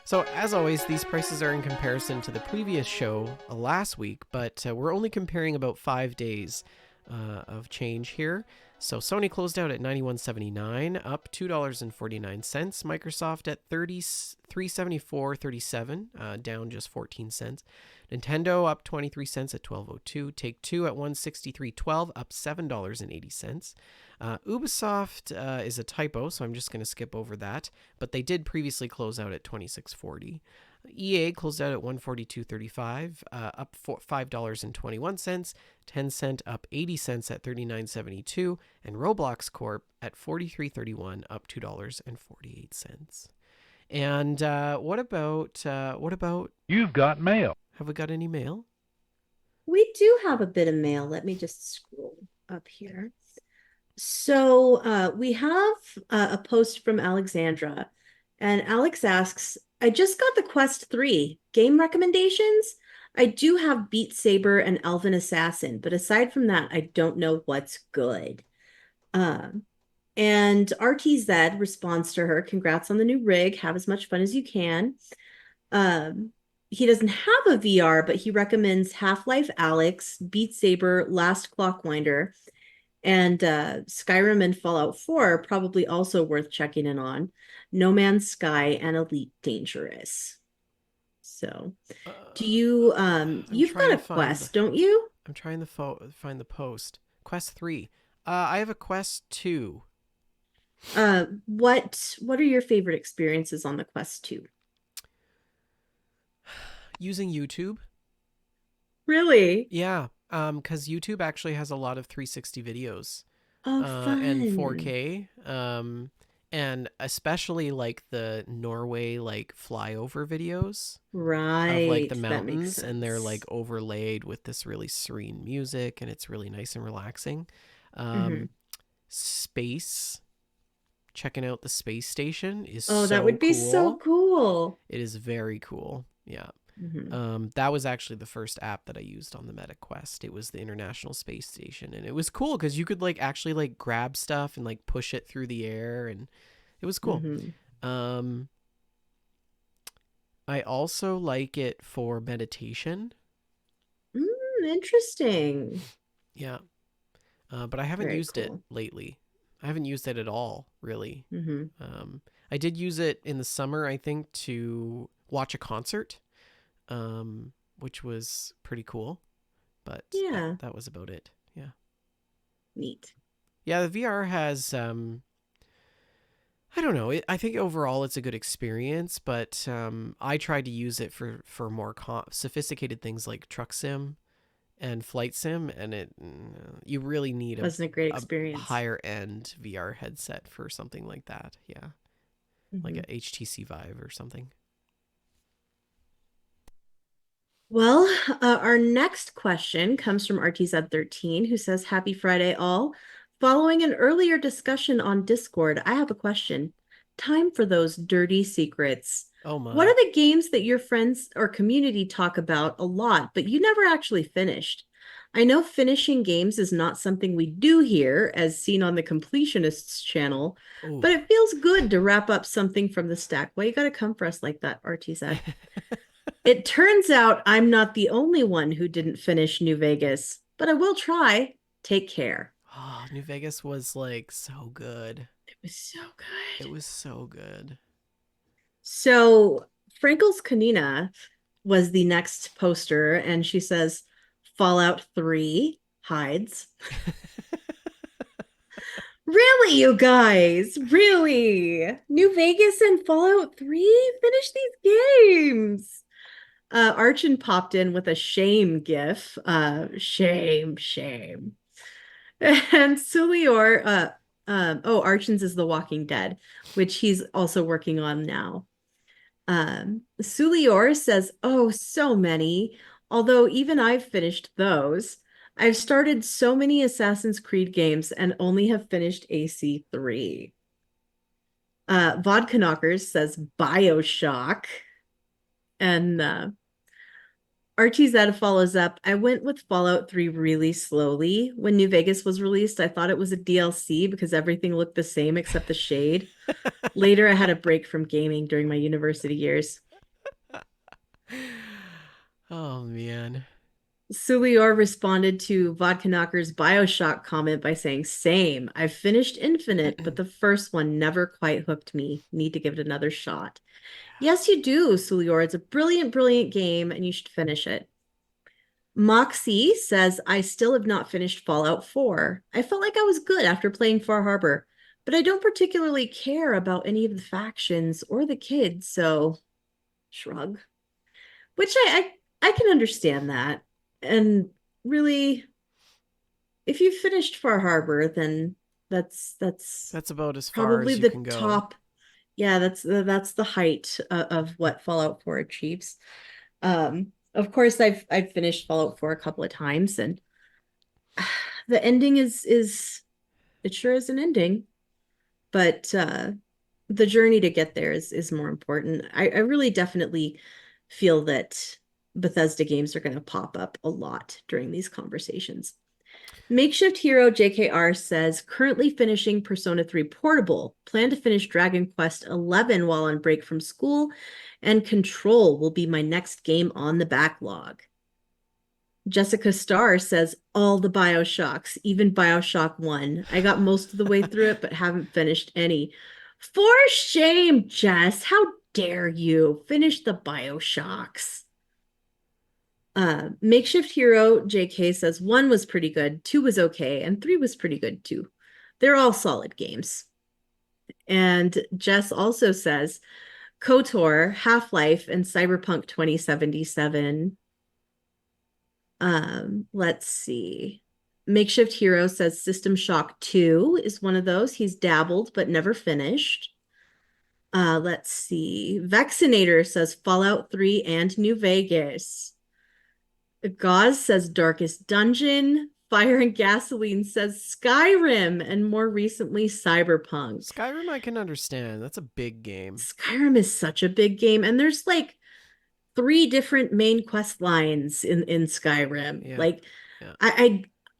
So, as always, these prices are in comparison to the previous show last week, but we're only comparing about 5 days of change here. So, Sony closed out at 91.79, up $2.49. Microsoft at 33.74.37, down just 14 cents. Nintendo up 23 cents at 12.02. Take Two at 163.12, up $7.80. Ubisoft is a typo, so I'm just going to skip over that. But they did previously close out at 26.40. EA closed out at 142.35, up $5.21. Tencent up 80 cents at 39.72, and Roblox Corp at 43.31, up $2.48. And what about? You've got mail. Have we got any mail? We do have a bit of mail. Let me just scroll up here. So we have a post from Alexandra, and Alex asks, I just got the Quest 3 game recommendations. I do have Beat Saber and Elven Assassin, but aside from that, I don't know what's good. Um, and RTZ responds to her, congrats on the new rig. Have as much fun as you can. Um, he doesn't have a VR, but he recommends Half-Life Alex, Beat Saber, Last Clockwinder, and Skyrim and Fallout 4 are probably also worth checking in on. No Man's Sky and Elite Dangerous. So, Uh, do you I'm you've trying got to a find. Quest, don't you? I'm trying to find the post. Quest 3. I have a Quest 2. What are your favorite experiences on the Quest 2? Using YouTube. Really? Yeah, because YouTube actually has a lot of 360 videos, Oh, and fun. 4K, and especially like the Norway like flyover videos of like the Right. That makes mountains, and they're like sense. overlaid with this really serene music, and it's really nice and relaxing. Hmm. Um, Space, checking out the space station is Oh, that so would be so cool. cool. It is very cool. Yeah. Hmm. That was actually the first app that I used on the Meta Quest. It was the International Space Station, and it was cool because you could like actually like grab stuff and like push it through the air, and it was cool. Hmm. Um, I also like it for meditation. Interesting. Yeah, but I haven't Very used it cool. lately. I haven't used it at all, really. Hmm. Um, I did use it in the summer, I think, to watch a concert, which was pretty cool. But that Yeah, that was about it. Yeah. neat. Yeah, the VR has I don't know. I think overall it's a good experience, but I tried to use it for more sophisticated things like truck sim and flight sim, and you really need Wasn't a great a experience. higher end VR headset for something like that. Yeah, like Hmm. a HTC Vive or something. Well, our next question comes from RTZ13, who says, Happy Friday, all. Following an earlier discussion on Discord, I have a question. Time for those dirty secrets. Oh What my. are the games that your friends or community talk about a lot, but you never actually finished? I know finishing games is not something we do here, as seen on the Completionists channel, Oh. but it feels good to wrap up something from the stack. Why you gotta come for us like that, RTZ? It turns out I'm not the only one who didn't finish New Vegas, but I will try. Take care. Oh, New Vegas was like so good. It was so It good. was so good. So, Frankel's Kanina was the next poster, and she says, Fallout 3 hides. Really, you guys? Really? New Vegas and Fallout 3? Finish these games. Archon popped in with a shame gif. Shame, shame. And Sulior, oh, Archon's is The Walking Dead, which he's also working on now. Sulior says, oh, so many. Although even I've finished those. I've started so many Assassin's Creed games and only have finished AC3. Vodka Knockers says Bioshock. And Archie Zed follows up. I went with Fallout 3 really slowly. When New Vegas was released, I thought it was a DLC because everything looked the same except the shade. Later, I had a break from gaming during my university years. Oh man. Sulior responded to Vodka Knocker's Bioshock comment by saying, same. I've finished Infinite, but the first one never quite hooked me. Need to give it another shot. Yes, you do, Sulior. It's a brilliant, brilliant game, and you should finish it. Moxie says, I still have not finished Fallout 4. I felt like I was good after playing Far Harbor, but I don't particularly care about any of the factions or the kids, so shrug. Which I can understand that. And really, if you finished Far Harbor, then that's That's about as far probably as you the can go. top. Yeah, that's the height of what Fallout 4 achieves. Of course, I've finished Fallout 4 a couple of times, and the ending is it sure is an ending, but the journey to get there is more important. I really definitely feel that Bethesda games are going to pop up a lot during these conversations. Makeshift Hero JKR says, currently finishing Persona 3 Portable. Plan to finish Dragon Quest 11 while on break from school, and Control will be my next game on the backlog. Jessica Starr says, all the Bioshocks, even Bioshock 1. I got most of the way through it, but haven't finished any. For shame, Jess. How dare you finish the Bioshocks? Makeshift Hero JK says 1 was pretty good, 2 was okay, and 3 was pretty good too. They're all solid games. And Jess also says KOTOR, Half-Life, and Cyberpunk 2077. Let's see. Makeshift Hero says System Shock 2 is one of those. He's dabbled but never finished. Let's see. Vaccinator says Fallout 3 and New Vegas. Gauze says Darkest Dungeon. Fire and Gasoline says Skyrim, and more recently Cyberpunk. Skyrim I can understand. That's a big game. Skyrim is such a big game, and there's like 3 different main quest lines in Skyrim. Yeah. Like Yeah.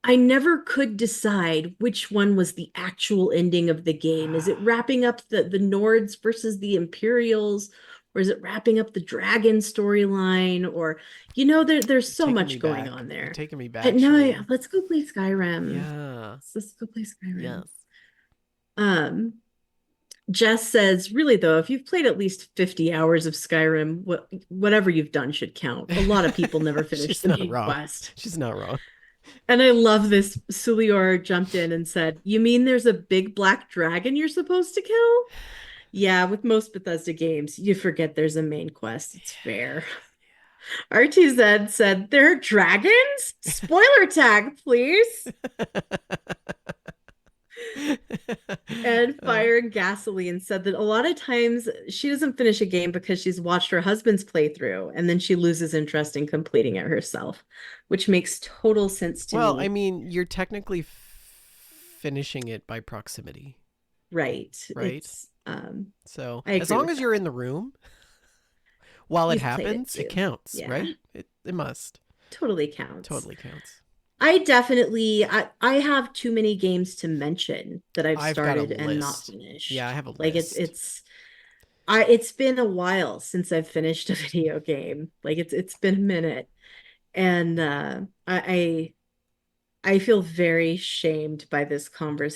I never could decide which one was the actual ending of the game. Is it wrapping up the Nords versus the Imperials? Or is it wrapping up the dragon storyline? Or there's You're so taking me much going back. on You're there. taking me But back, no, Shalene. let's go play Skyrim. Yeah. Let's go play Skyrim. Yes. Um, Jess says, really though, if you've played at least 50 hours of Skyrim, whatever you've done should count. A lot of people never finish She's the not main wrong. quest. She's not wrong. And I love this. Sulior jumped in and said, you mean there's a big black dragon you're supposed to kill? Yeah, with most Bethesda games, you forget there's a main quest. It's fair. RTZ said, there are dragons? Spoiler tag, please. And uh, Fire and Gasoline said that a lot of times she doesn't finish a game because she's watched her husband's playthrough and then she loses interest in completing it herself, which makes total sense to well, I me. mean, you're technically finishing it by proximity, Right. right? It's So I as agree long with as you're that. in the room while it You've played it happens, it too. counts, Yeah, right? It must. totally counts. Totally counts. I have too many games to mention that I've I've got a started and not list. Yeah, I finished. have a Like it's list. it's I it's been a while since I've finished a video game. Like it's been a minute. And I feel very shamed by this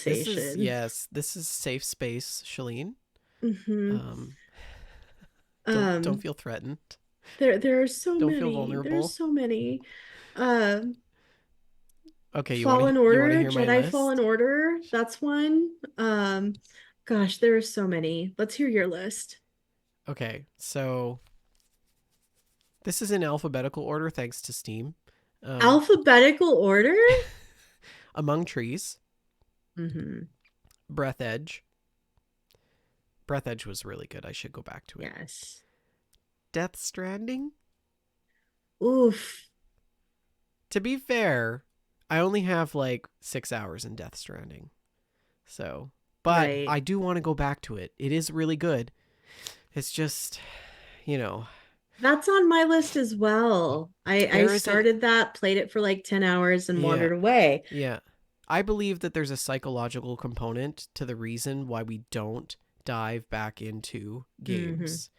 This is conversation. yes, this is safe space, Shalene. Hmm. Um, don't Um, feel threatened. there are so Don't feel many. There's vulnerable. so many. Uh, Okay, Fallen you want to Order, hear my Jedi Fallen list? Order. That's one. Gosh, there are so many. Let's hear your list. Okay, so This is in alphabetical order thanks to Steam. Um, Alphabetical order? Among Trees, Mm-hmm. Breath Edge. Breath Edge was really good. I should go back to it. Yes. Death Stranding. Oof. To be fair, I only have like 6 hours in Death Stranding. So, but Right. I do want to go back to it. It is really good. It's just, you know, That's on my list as well. I there is a, started that, played it for like 10 hours and yeah, wandered away. yeah. I believe that there's a psychological component to the reason why we don't dive back into Mm-hmm. games.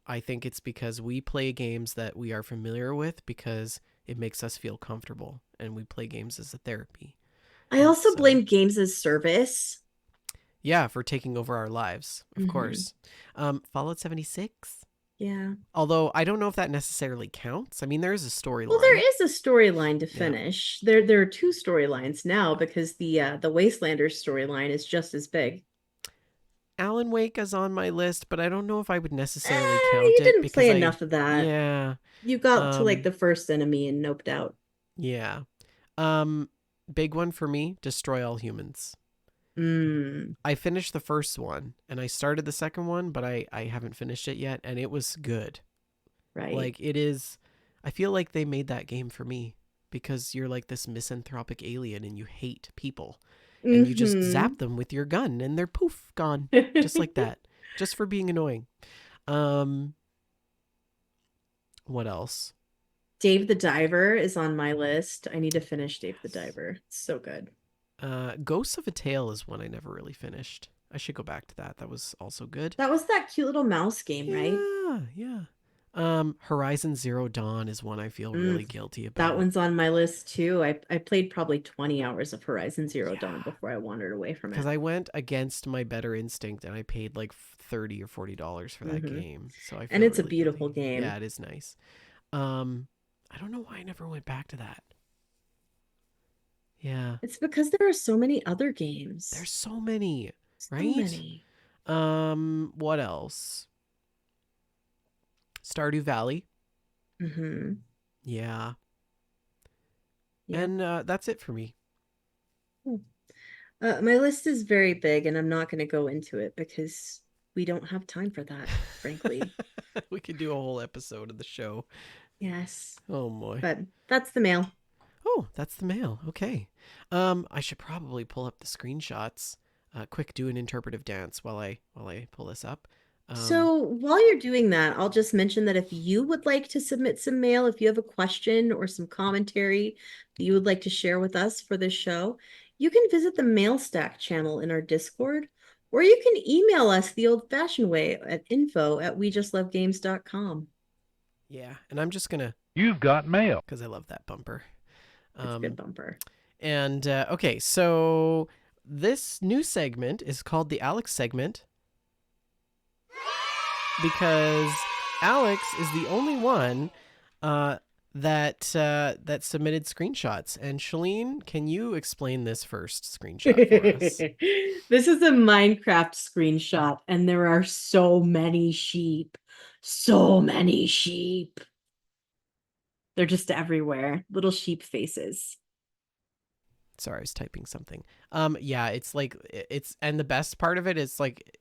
I think it's because we play games that we are familiar with because it makes us feel comfortable, and we play games as a therapy. I And also so, blame games as service. yeah, for taking over our lives, of Mm-hmm. course. Fallout 76. Yeah. Although I don't know if that necessarily counts. I mean, there is a Well, there storyline. is a storyline to Yeah. finish. There are two storylines now because the Wastelanders storyline is just as big. Alan Wake is on my list, but I don't know if I would necessarily count You it didn't because play enough of that. yeah, You got to like um, the first enemy and noped out. yeah. Um, Big one for me, Destroy All Humans. Mm, I finished the first one and I started the second one, but I haven't finished it yet, and it was good. right. Like, it is, I feel like they made that game for me because you're like this misanthropic alien and you hate people and you just Mm-hmm. zap them with your gun and they're poof, gone. Just like that. Just for being annoying. Um, what else? Dave the Diver is on my list. I need to finish Dave the Yes. Diver. It's so good. Ghosts of a Tale is one I never really finished. I should go back to that. That was also good. That was that cute little mouse game, right? Yeah, yeah. Horizon Zero Dawn is one I feel really Mm, guilty that about. one's on my list too. I played probably 20 hours of Horizon Zero Dawn Yeah, before I wandered away from because it. I went against my better instinct and I paid like 30 or $40 for that Hmm. game, so I And feel it's a really beautiful guilty. Yeah, game. it is nice. Um, I don't know why I never went back to that. Yeah, It's because there are so many other games. there's so many, So right? many. What else? Stardew Valley. Hmm. Yeah, Yep. and that's it for me. My list is very big, and I'm not going to go into it because we don't have time for that, frankly. We could do a whole episode of the show. Yes, Oh boy. but that's the mail. Oh, that's the mail. Okay. I should probably pull up the screenshots. Quick, do an interpretive dance while I pull this up. Um, So while you're doing that, I'll just mention that if you would like to submit some mail, if you have a question or some commentary that you would like to share with us for this show, you can visit the MailStack channel in our Discord, or you can email us the old-fashioned way at info@wejustlovegames.com. yeah, and I'm just gonna You've got mail. because I love that bumper. It's a good Um, bumper. and okay, so this new segment is called the Alex segment because Alex is the only one uh, that submitted screenshots. And Shalene, can you explain this first screenshot for us? This is a Minecraft screenshot, and there are so many sheep. So many sheep. They're just everywhere. Little sheep faces. Sorry, I was typing something. Yeah, it's like it's and the best part of it is like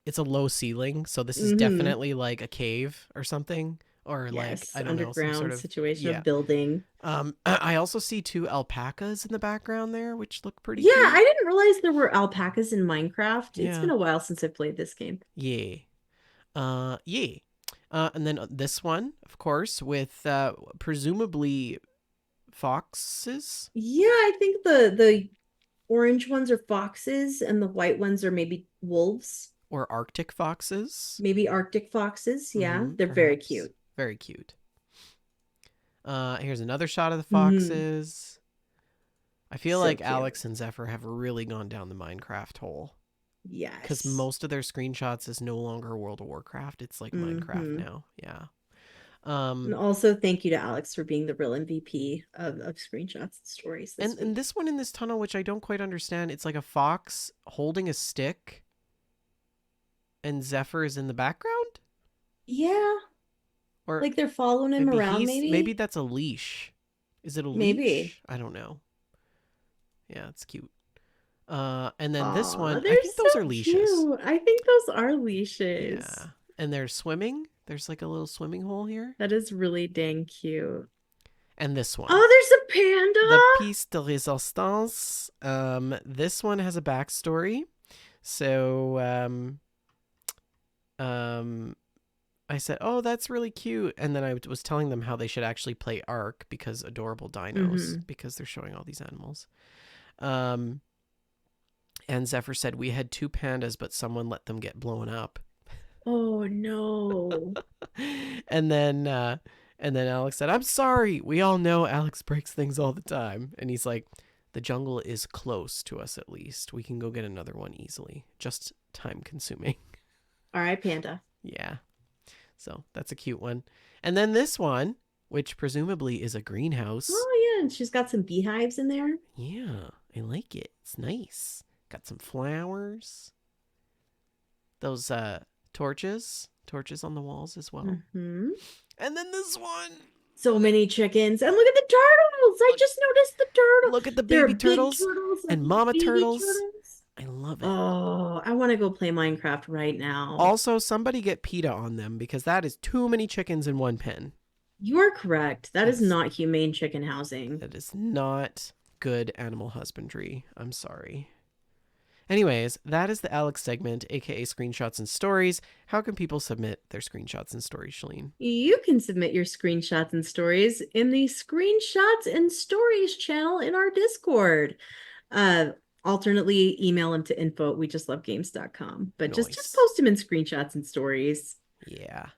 it's a low ceiling, so this is Mm-hmm. definitely like a cave or something, or like Yes, I don't know, some sort underground of situation yeah. of building. I also see two alpacas in the background there, which look pretty Yeah, cute. I didn't realize there were alpacas in Minecraft. It's been Yeah, a while since I played this game. yeah, yeah. And then this one, of course, with presumably foxes Yeah, I think the orange ones are foxes and the white ones are maybe wolves, or Arctic foxes. maybe Arctic foxes. Yeah, Mm-hmm. they're very Perhaps cute. very cute. Here's another shot of the Hmm. foxes. I feel So like cute. Alex and Zephyr have really gone down the Minecraft hole because Yes. most of their screenshots is no longer World of Warcraft. It's like Minecraft Hmm. now. Yeah. And Um, also thank you to Alex for being the real MVP of screenshots and stories this and week. this one in this tunnel, which I don't quite understand, it's like a fox holding a stick, and Zephyr is in the background, Yeah, Or Like they're following him maybe around, he's maybe maybe? that's a leash. Is it a Maybe. leash? I don't know. Yeah, it's cute. And then this Aw, one, I they're think so those are leashes. cute. I think those are leashes. Yeah. And they're swimming. There's like a little swimming hole here. That is really dang cute. And this one, Oh, there's a the panda. piece de resistance. This one has a backstory. So, um, I said, "Oh, that's really cute," and then I was telling them how they should actually play Ark because adorable dinos Mm-hmm. because they're showing all these animals. Um, and Zephyr said we had two pandas, but someone let them get blown up. Oh no. and then Alex said, "I'm sorry." We all know Alex breaks things all the time, and he's like, "The jungle is close to us. At least we can go get another one easily. Just time consuming." All right, panda. Yeah. So that's a cute one. And then this one, which presumably is a greenhouse. Oh yeah, and she's got some beehives in there. Yeah, I like it. It's nice. Got some flowers. Those torches on the walls as well. Mm-hmm. And then this one. So many chickens. And look at the turtles. I Look just noticed the turtle. look at the There baby are big turtles turtles and and little mama baby turtles. turtles. I love it. Oh, I want to go play Minecraft right now. Also, somebody get PETA on them because that is too many chickens in one pen. You are correct. That is That's not humane chicken housing. that is not good animal husbandry. I'm sorry. Anyways, that is the Alex segment, aka screenshots and stories. How can people submit their screenshots and stories, Shalene? You can submit your screenshots and stories in the screenshots and stories channel in our Discord. Uh, Alternately, email them to info at we just love games.com. But just Nice. post them in screenshots and stories. Yeah.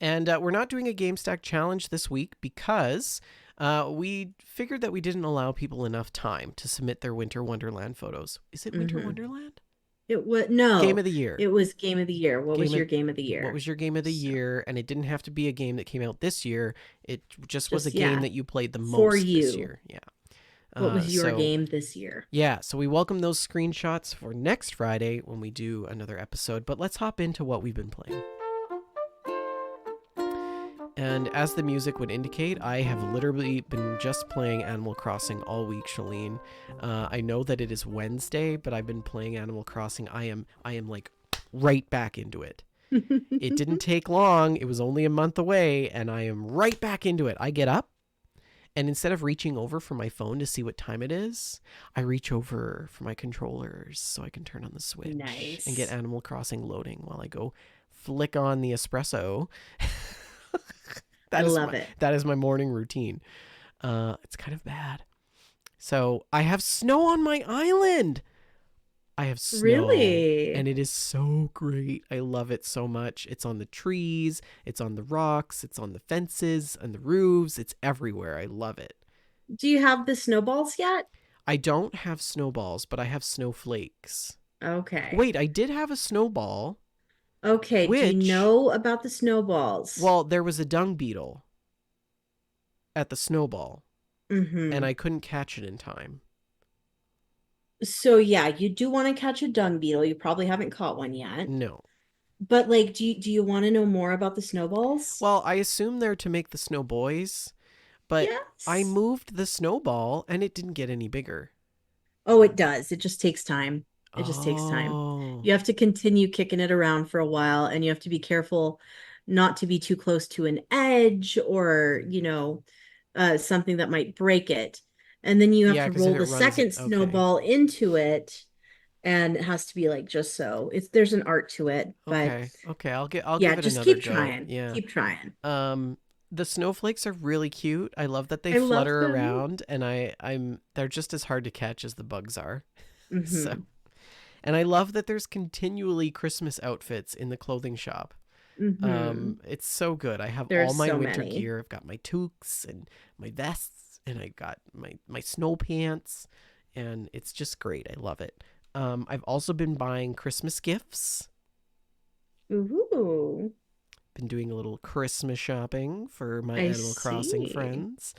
And we're not doing a GameStack challenge this week because we figured that we didn't allow people enough time to submit their Winter Wonderland photos. Is it Winter Mm-hmm. Wonderland? It was Game no, of the year. it was game of the year. What was Game of your game of the what year? was your game of the So year? And it didn't have to be a game that came out this year. It just was a just game yeah, that you played the for most this you. year. Yeah. What was your So game this year? yeah, so we welcome those screenshots for next Friday when we do another episode. But let's hop into what we've been playing. And as the music would indicate, I have literally been just playing Animal Crossing all week, Shalene. I know that it is Wednesday, but I've been playing Animal Crossing. I am like right back into it. It didn't take long. It was only a month away, and I am right back into it. I get up, and instead of reaching over for my phone to see what time it is, I reach over for my controllers so I can turn on the Switch and get Nice. Animal Crossing loading while I go flick on the espresso. I that is my love it. that is my morning routine. It's kind of bad. So I have snow on my island. I have snow, and Really? it is so great. I love it so much. It's on the trees, it's on the rocks, it's on the fences, and the roofs. It's everywhere. I love it. Do you have the snowballs yet? I don't have snowballs, but I have snowflakes. Okay. Wait, I did have a snowball, Okay. Do you which, know about the snowballs? well, there was a dung beetle at the snowball, and Mm-hmm. I couldn't catch it in time. So yeah, you do want to catch a dung beetle. You probably haven't caught one yet. No. But like, do you want to know more about the snowballs? Well, I assume they're to make the snow boys, but I Yes. moved the snowball and it didn't get any bigger. Oh, it does. It just takes time. It just takes time. Oh. You have to continue kicking it around for a while, and you have to be careful not to be too close to an edge or, something that might break it. And then you have Yeah, to because if roll it the runs it, second okay. snowball into it, and it has to be like just so. It's there's an art to it, but Okay. Okay, I'll yeah, give it just another keep go. trying. Yeah. Keep trying. Um the snowflakes are really cute. I love that they I love flutter them. around and they're just as hard to catch as the bugs are. So, Hmm. and I love that there's continually Christmas outfits in the clothing shop. Hmm. It's so good. I have all There's my so winter many. gear. I've got my toques and my vests, and I got my snow pants, and it's just great. I love it. I've also been buying Christmas gifts. Ooh, Been doing a little Christmas shopping for my I Animal Crossing see. friends.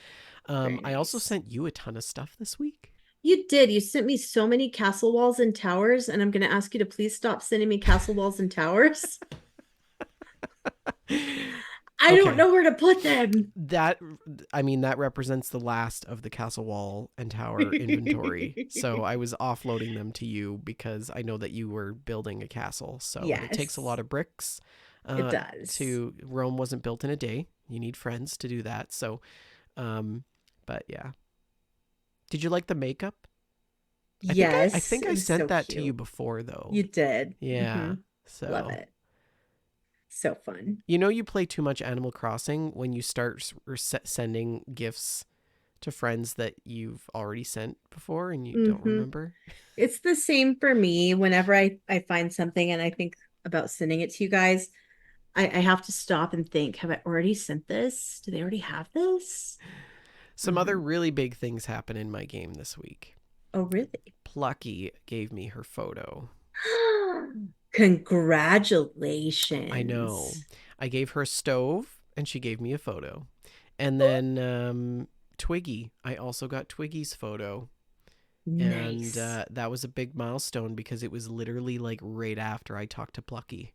Very I also nice. sent you a ton of stuff this week. You did. You sent me so many castle walls and towers, and I'm going to ask you to please stop sending me castle walls and towers. I don't Okay. know where to put them. That, I mean, that represents the last of the castle wall and tower inventory. So I was offloading them to you because I know that you were building a castle. So, and it takes a lot Yes, of bricks. it does. To Rome wasn't built in a day. You need friends to do that. So, um, but yeah. Did you like the makeup? I Yes, think it I was so sent that to you cute. before though. You did. Yeah. Love So it. So fun. you know you play too much Animal Crossing when you start sending gifts to friends that you've already sent before and you don't hmm remember. It's the same for me. Whenever I find something and I think about sending it to you guys, I have to stop and think, have I already sent this? Do they already have this? Some other hmm really big things happen in my game this week. Oh, really? Plucky gave me her photo. I know. Congratulations. I gave her a stove and she gave me a photo. And then Twiggy, I also got Twiggy's photo. And Nice. that was a big milestone because it was literally like right after I talked to Plucky.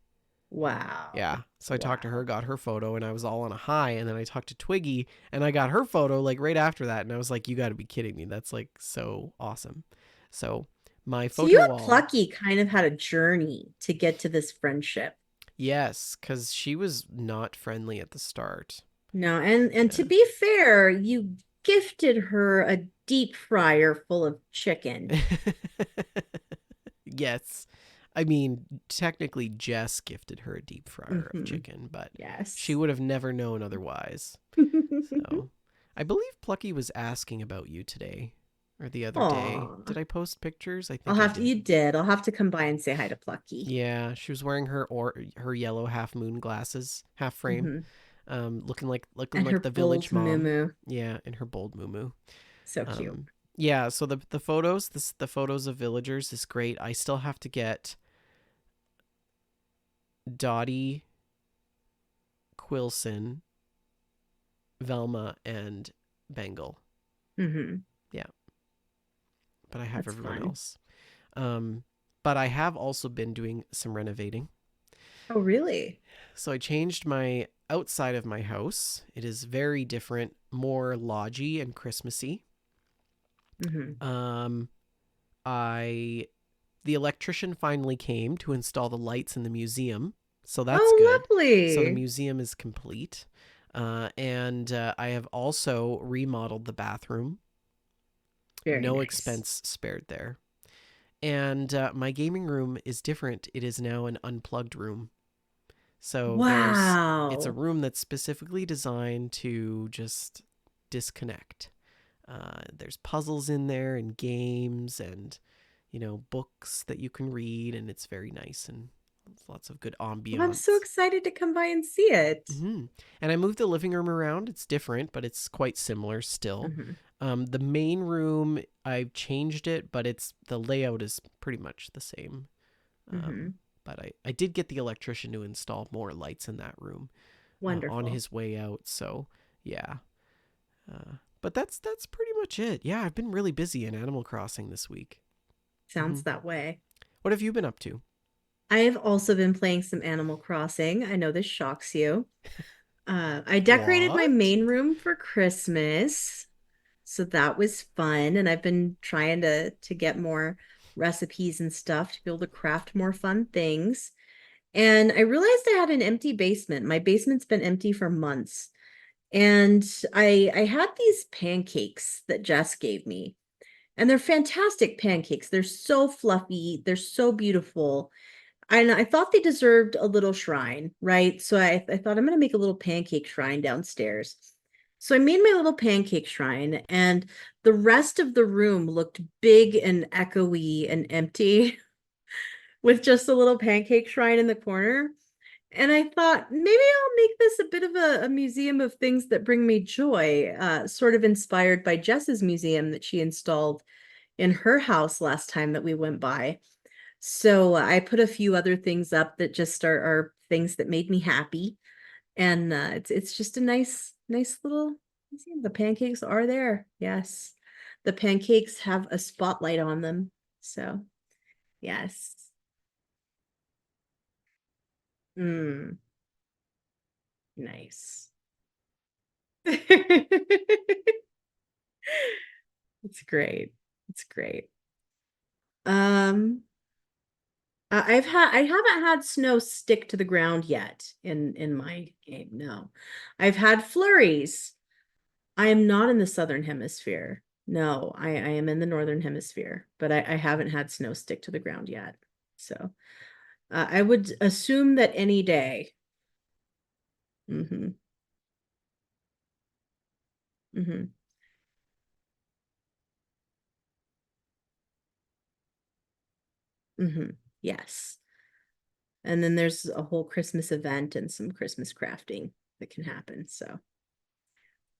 Wow. Yeah. So I talked to her, Wow. got her photo, and I was all on a high. And then I talked to Twiggy, and I got her photo like right after that. And I was like, you got to be kidding me. That's like so awesome. So my So you photo and wall, Plucky kind of had a journey to get to this friendship. yes, because she was not friendly at the start. No, and to Yeah. be fair, you gifted her a deep fryer full of chicken. Yes. I mean, technically, Jess gifted her a deep fryer of hmm chicken, but she Yes. would have never known otherwise. So, I believe Plucky was asking about you today or the other day. Aw. Did I post pictures? I I'll think I have to, did. you did. I'll have to come by and say hi to Plucky. Yeah, she was wearing her yellow half moon glasses, half frame, hmm looking And like her the bold village mom. moo. Yeah, in her bold moo. So cute. Um, yeah, so the photos, the photos of villagers is great. I still have to get Dottie, Quilson, Velma, and Bengal. hmm Yeah, but I have That's everyone fun. else. Um, but I have also been doing some renovating. Oh, really? So I changed my outside of my house. It is very different, more lodgy and Christmassy. hmm Um, I the electrician finally came to install the lights in the museum, so that's Oh, good. So the lovely. museum is complete. And I have also remodeled the bathroom. Very No nice. expense spared there. And my gaming room is different. It is now an unplugged room. So it's a Wow. room that's specifically designed to just disconnect. There's puzzles in there and games and books that you can read, and it's very nice and lots of good Well, I'm so ambiance. excited to come by and see it. And I moved the living room around. It's different, but it's quite similar still. hmm The main room, I've changed it, but it's the layout is pretty much the same. Um, hmm but I did get the electrician to install more lights in that room on Wonderful. his way out. So yeah, but that's pretty much it. Yeah, I've been really busy in Animal Crossing this week. Hmm. Sounds that way. What have you been up to? I have also been playing some Animal Crossing. I know this shocks you. I decorated my What? main room for Christmas, so that was fun. And I've been trying to get more recipes and stuff to be able to craft more fun things. And I realized I had an empty basement. My basement's been empty for months. And I had these pancakes that Jess gave me. And they're fantastic pancakes. They're so fluffy, they're so beautiful. And I thought they deserved a little shrine, right? So I thought I'm going to make a little pancake shrine downstairs. So I made my little pancake shrine, and the rest of the room looked big and echoey and empty with just a little pancake shrine in the corner. And I thought maybe I'll make this a bit of a museum of things that bring me joy, sort of inspired by Jess's museum that she installed in her house last time that we went by. So I put a few other things up that just are things that made me happy, and it's just a nice little museum. The pancakes are there. Yes, the pancakes have a spotlight on them. So yes. Mm, Nice. It's great. It's great. Um, I haven't had snow stick to the ground yet in my game. No, I've had flurries. I am not in the southern hemisphere. No, I am in the northern hemisphere, but I haven't had snow stick to the ground yet. So I would assume that any day. Hmm. Hmm. Hmm. Yes. And then there's a whole Christmas event and some Christmas crafting that can happen. So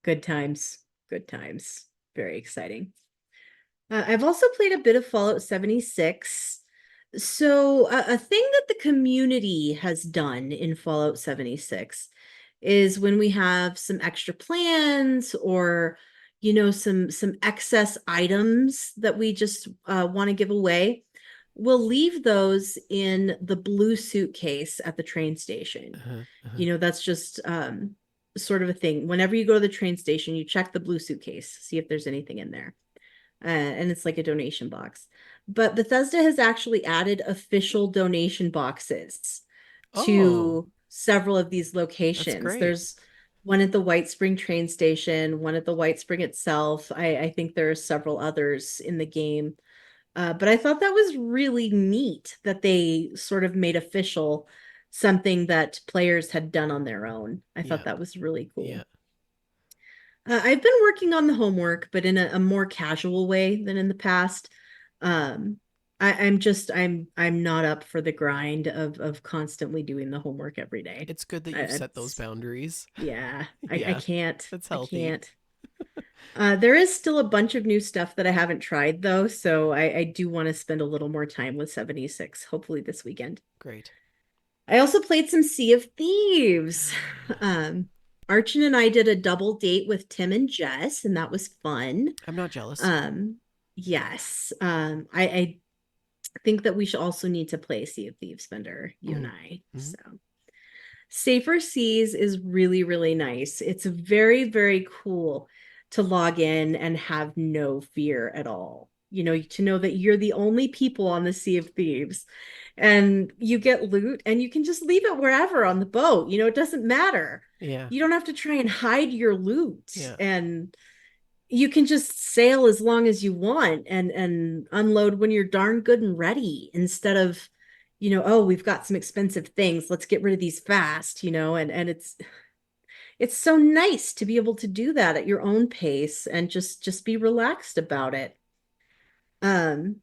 good times, good times. Very exciting. I've also played a bit of Fallout 76. So, a thing that the community has done in Fallout 76 is when we have some extra plans or some excess items that we just want to give away, we'll leave those in the blue suitcase at the train station. Uh-huh, uh-huh. That's just sort of a thing. Whenever you go to the train station, you check the blue suitcase, see if there's anything in there, and it's like a donation box. But Bethesda has actually added official donation boxes Oh, to several of these that's locations. great. There's one at the White Spring train station, one at the White Spring itself. I think there are several others in the game. But I thought that was really neat that they sort of made official something that players had done on their own. I Yeah, thought that was really yeah. cool. I've been working on the homework, but in a more casual way than in the past. Um, I'm not up for the grind of constantly doing the homework every day. It's good that you've set those It's boundaries. Yeah, I Yeah, can't. that's I healthy. can't. There is still a bunch of new stuff that I haven't tried though, so I do want to spend a little more time with 76, hopefully this weekend. Great. I also played some Sea of Thieves. Um, Archon and I did a double date with Tim and Jess, and that was fun. I'm not jealous. Um, yes. I think that we should also need to play Sea of Thieves, Bender, you and Mm-hmm. I. Mm-hmm. So Safer Seas is really, really nice. It's very, very cool to log in and have no fear at all. To know that you're the only people on the Sea of Thieves and you get loot and you can just leave it wherever on the boat. It doesn't matter. Yeah, You don't have to try and hide your loot, yeah, and you can just sail as long as you want and unload when you're darn good and ready, instead of oh, we've got some expensive things, let's get rid of these fast, and it's so nice to be able to do that at your own pace and just be relaxed about it. um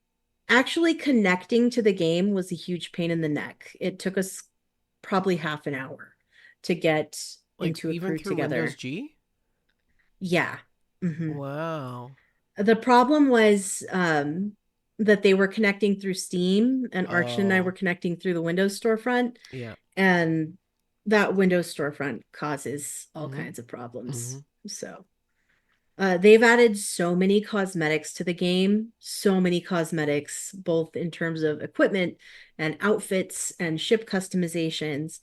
Actually connecting to the game was a huge pain in the neck. It took us probably half an hour to get like into a even crew through Windows together. G. Yeah. Hmm. Wow. The problem was that they were connecting through Steam, and Archie and I were Oh, connecting through the Windows storefront, yeah. and that Windows storefront causes all Mm-hmm. kinds of Mm-hmm. problems. So they've added so many cosmetics to the game, so many cosmetics, both in terms of equipment and outfits and ship customizations.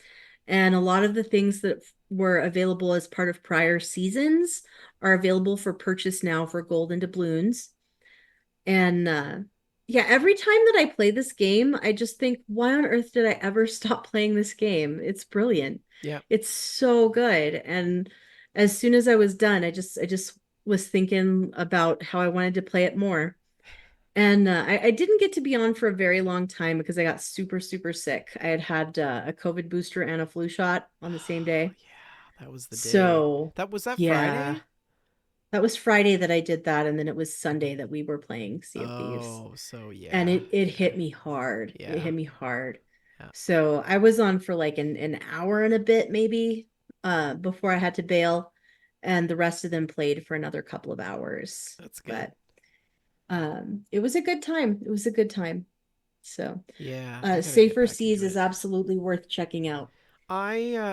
And a lot of the things that were available as part of prior seasons are available for purchase now for gold and doubloons. And yeah, every time that I play this game, I just think, why on earth did I ever stop playing this game? It's brilliant. Yeah. It's so good. And as soon as I was done, I just was thinking about how I wanted to play it more. And I didn't get to be on for a very long time because I got super, super sick. I had had a COVID booster and a flu shot on the same day. Yeah, that was the day. So That yeah, Friday? that was Friday that I did that. And then it was Sunday that we were playing Sea of Thieves, Oh, so and yeah. it Yeah. hit me hard. It Yeah. hit me hard. Yeah. So I was on for like an hour and a bit maybe before I had to bail, and the rest of them played for another couple of hours. That's good. But it was a good time. It was a good time. So Yeah, I gotta get Safer back Seas into is it. absolutely worth checking out.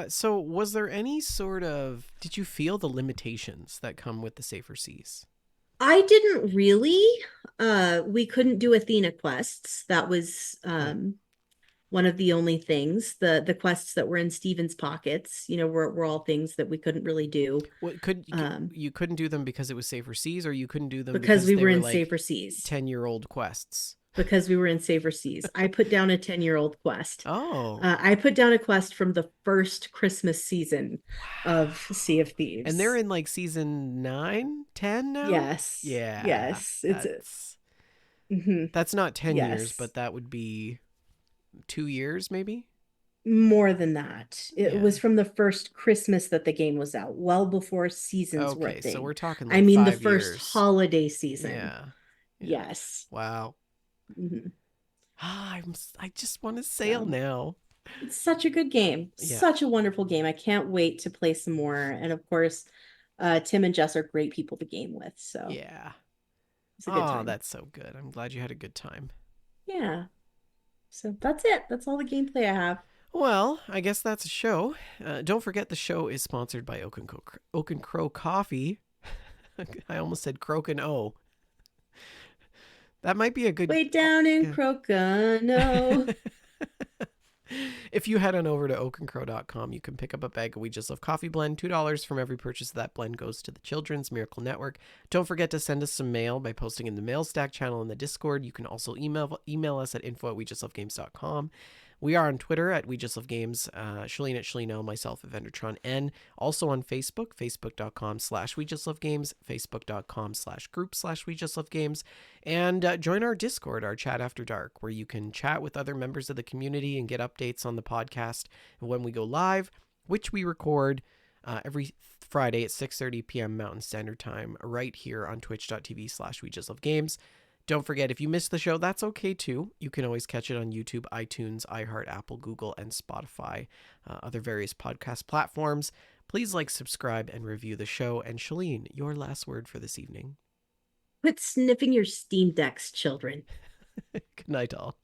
So was there any sort of did you feel the limitations that come with the safer seas? I didn't really. We couldn't do Athena quests. That was Hmm. one of the only things. The quests that were in Steven's pockets, were all things that we couldn't really do. What could Um, you couldn't do them because it was safer seas, or you couldn't do them because because we they were were in like safer seas. 10-year-old quests? Because we were in safer seas. I put down a 10-year-old quest. Oh, I put down a quest from the first Christmas season of Sea wow. of And they're Thieves. in like season 9, 10 now? Yes. Yeah. Yes. That's Mhm. that's not 10 years, Yes. but that would be 2 years maybe? More than that. It Yeah. was from the first Christmas that the game was out, well before seasons were a Okay, so thing. we're talking I like mean, the 5 first years. holiday season. Yeah. Yeah. Yes. Wow. Mhm. I just want to sail So now. it's such a good game. Yeah. Such a wonderful game. I can't wait to play some more. And of course, Tim and Jess are great people to game with. So Yeah. it's a good Oh, time. that's so good. I'm glad you had a good time. Yeah. So that's it. That's all the gameplay I have. Well, I guess that's a show. Don't forget the show is sponsored by Oak and Crow Coffee. I almost said Croak and O. That might be a good. Way down in Yeah. Crocano. If you head on over to oakandcrow.com, you can pick up a bag of We Just Love Coffee blend. $2 from every purchase of that blend goes to the Children's Miracle Network. Don't forget to send us some mail by posting in the Mail Stack channel in the Discord. You can also email us at info@wejustlovegames.com. We are on Twitter at We Just Love Games, Shalene at Shalene, myself at Vendertron N. Also on Facebook, facebook.com/We Just Love Games, facebook.com/group/We Just Love Games. And join our Discord, our Chat After Dark, where you can chat with other members of the community and get updates on the podcast when we go live, which we record every Friday at 6:30 p.m. Mountain Standard Time, right here on twitch.tv/We Just Love Games. Don't forget, if you missed the show, that's okay too. You can always catch it on YouTube, iTunes, iHeart, Apple, Google, and Spotify, other various podcast platforms. Please like, subscribe, and review the show. And Shalene, your last word for this evening. Quit sniffing your Steam Decks, children. Good night, all.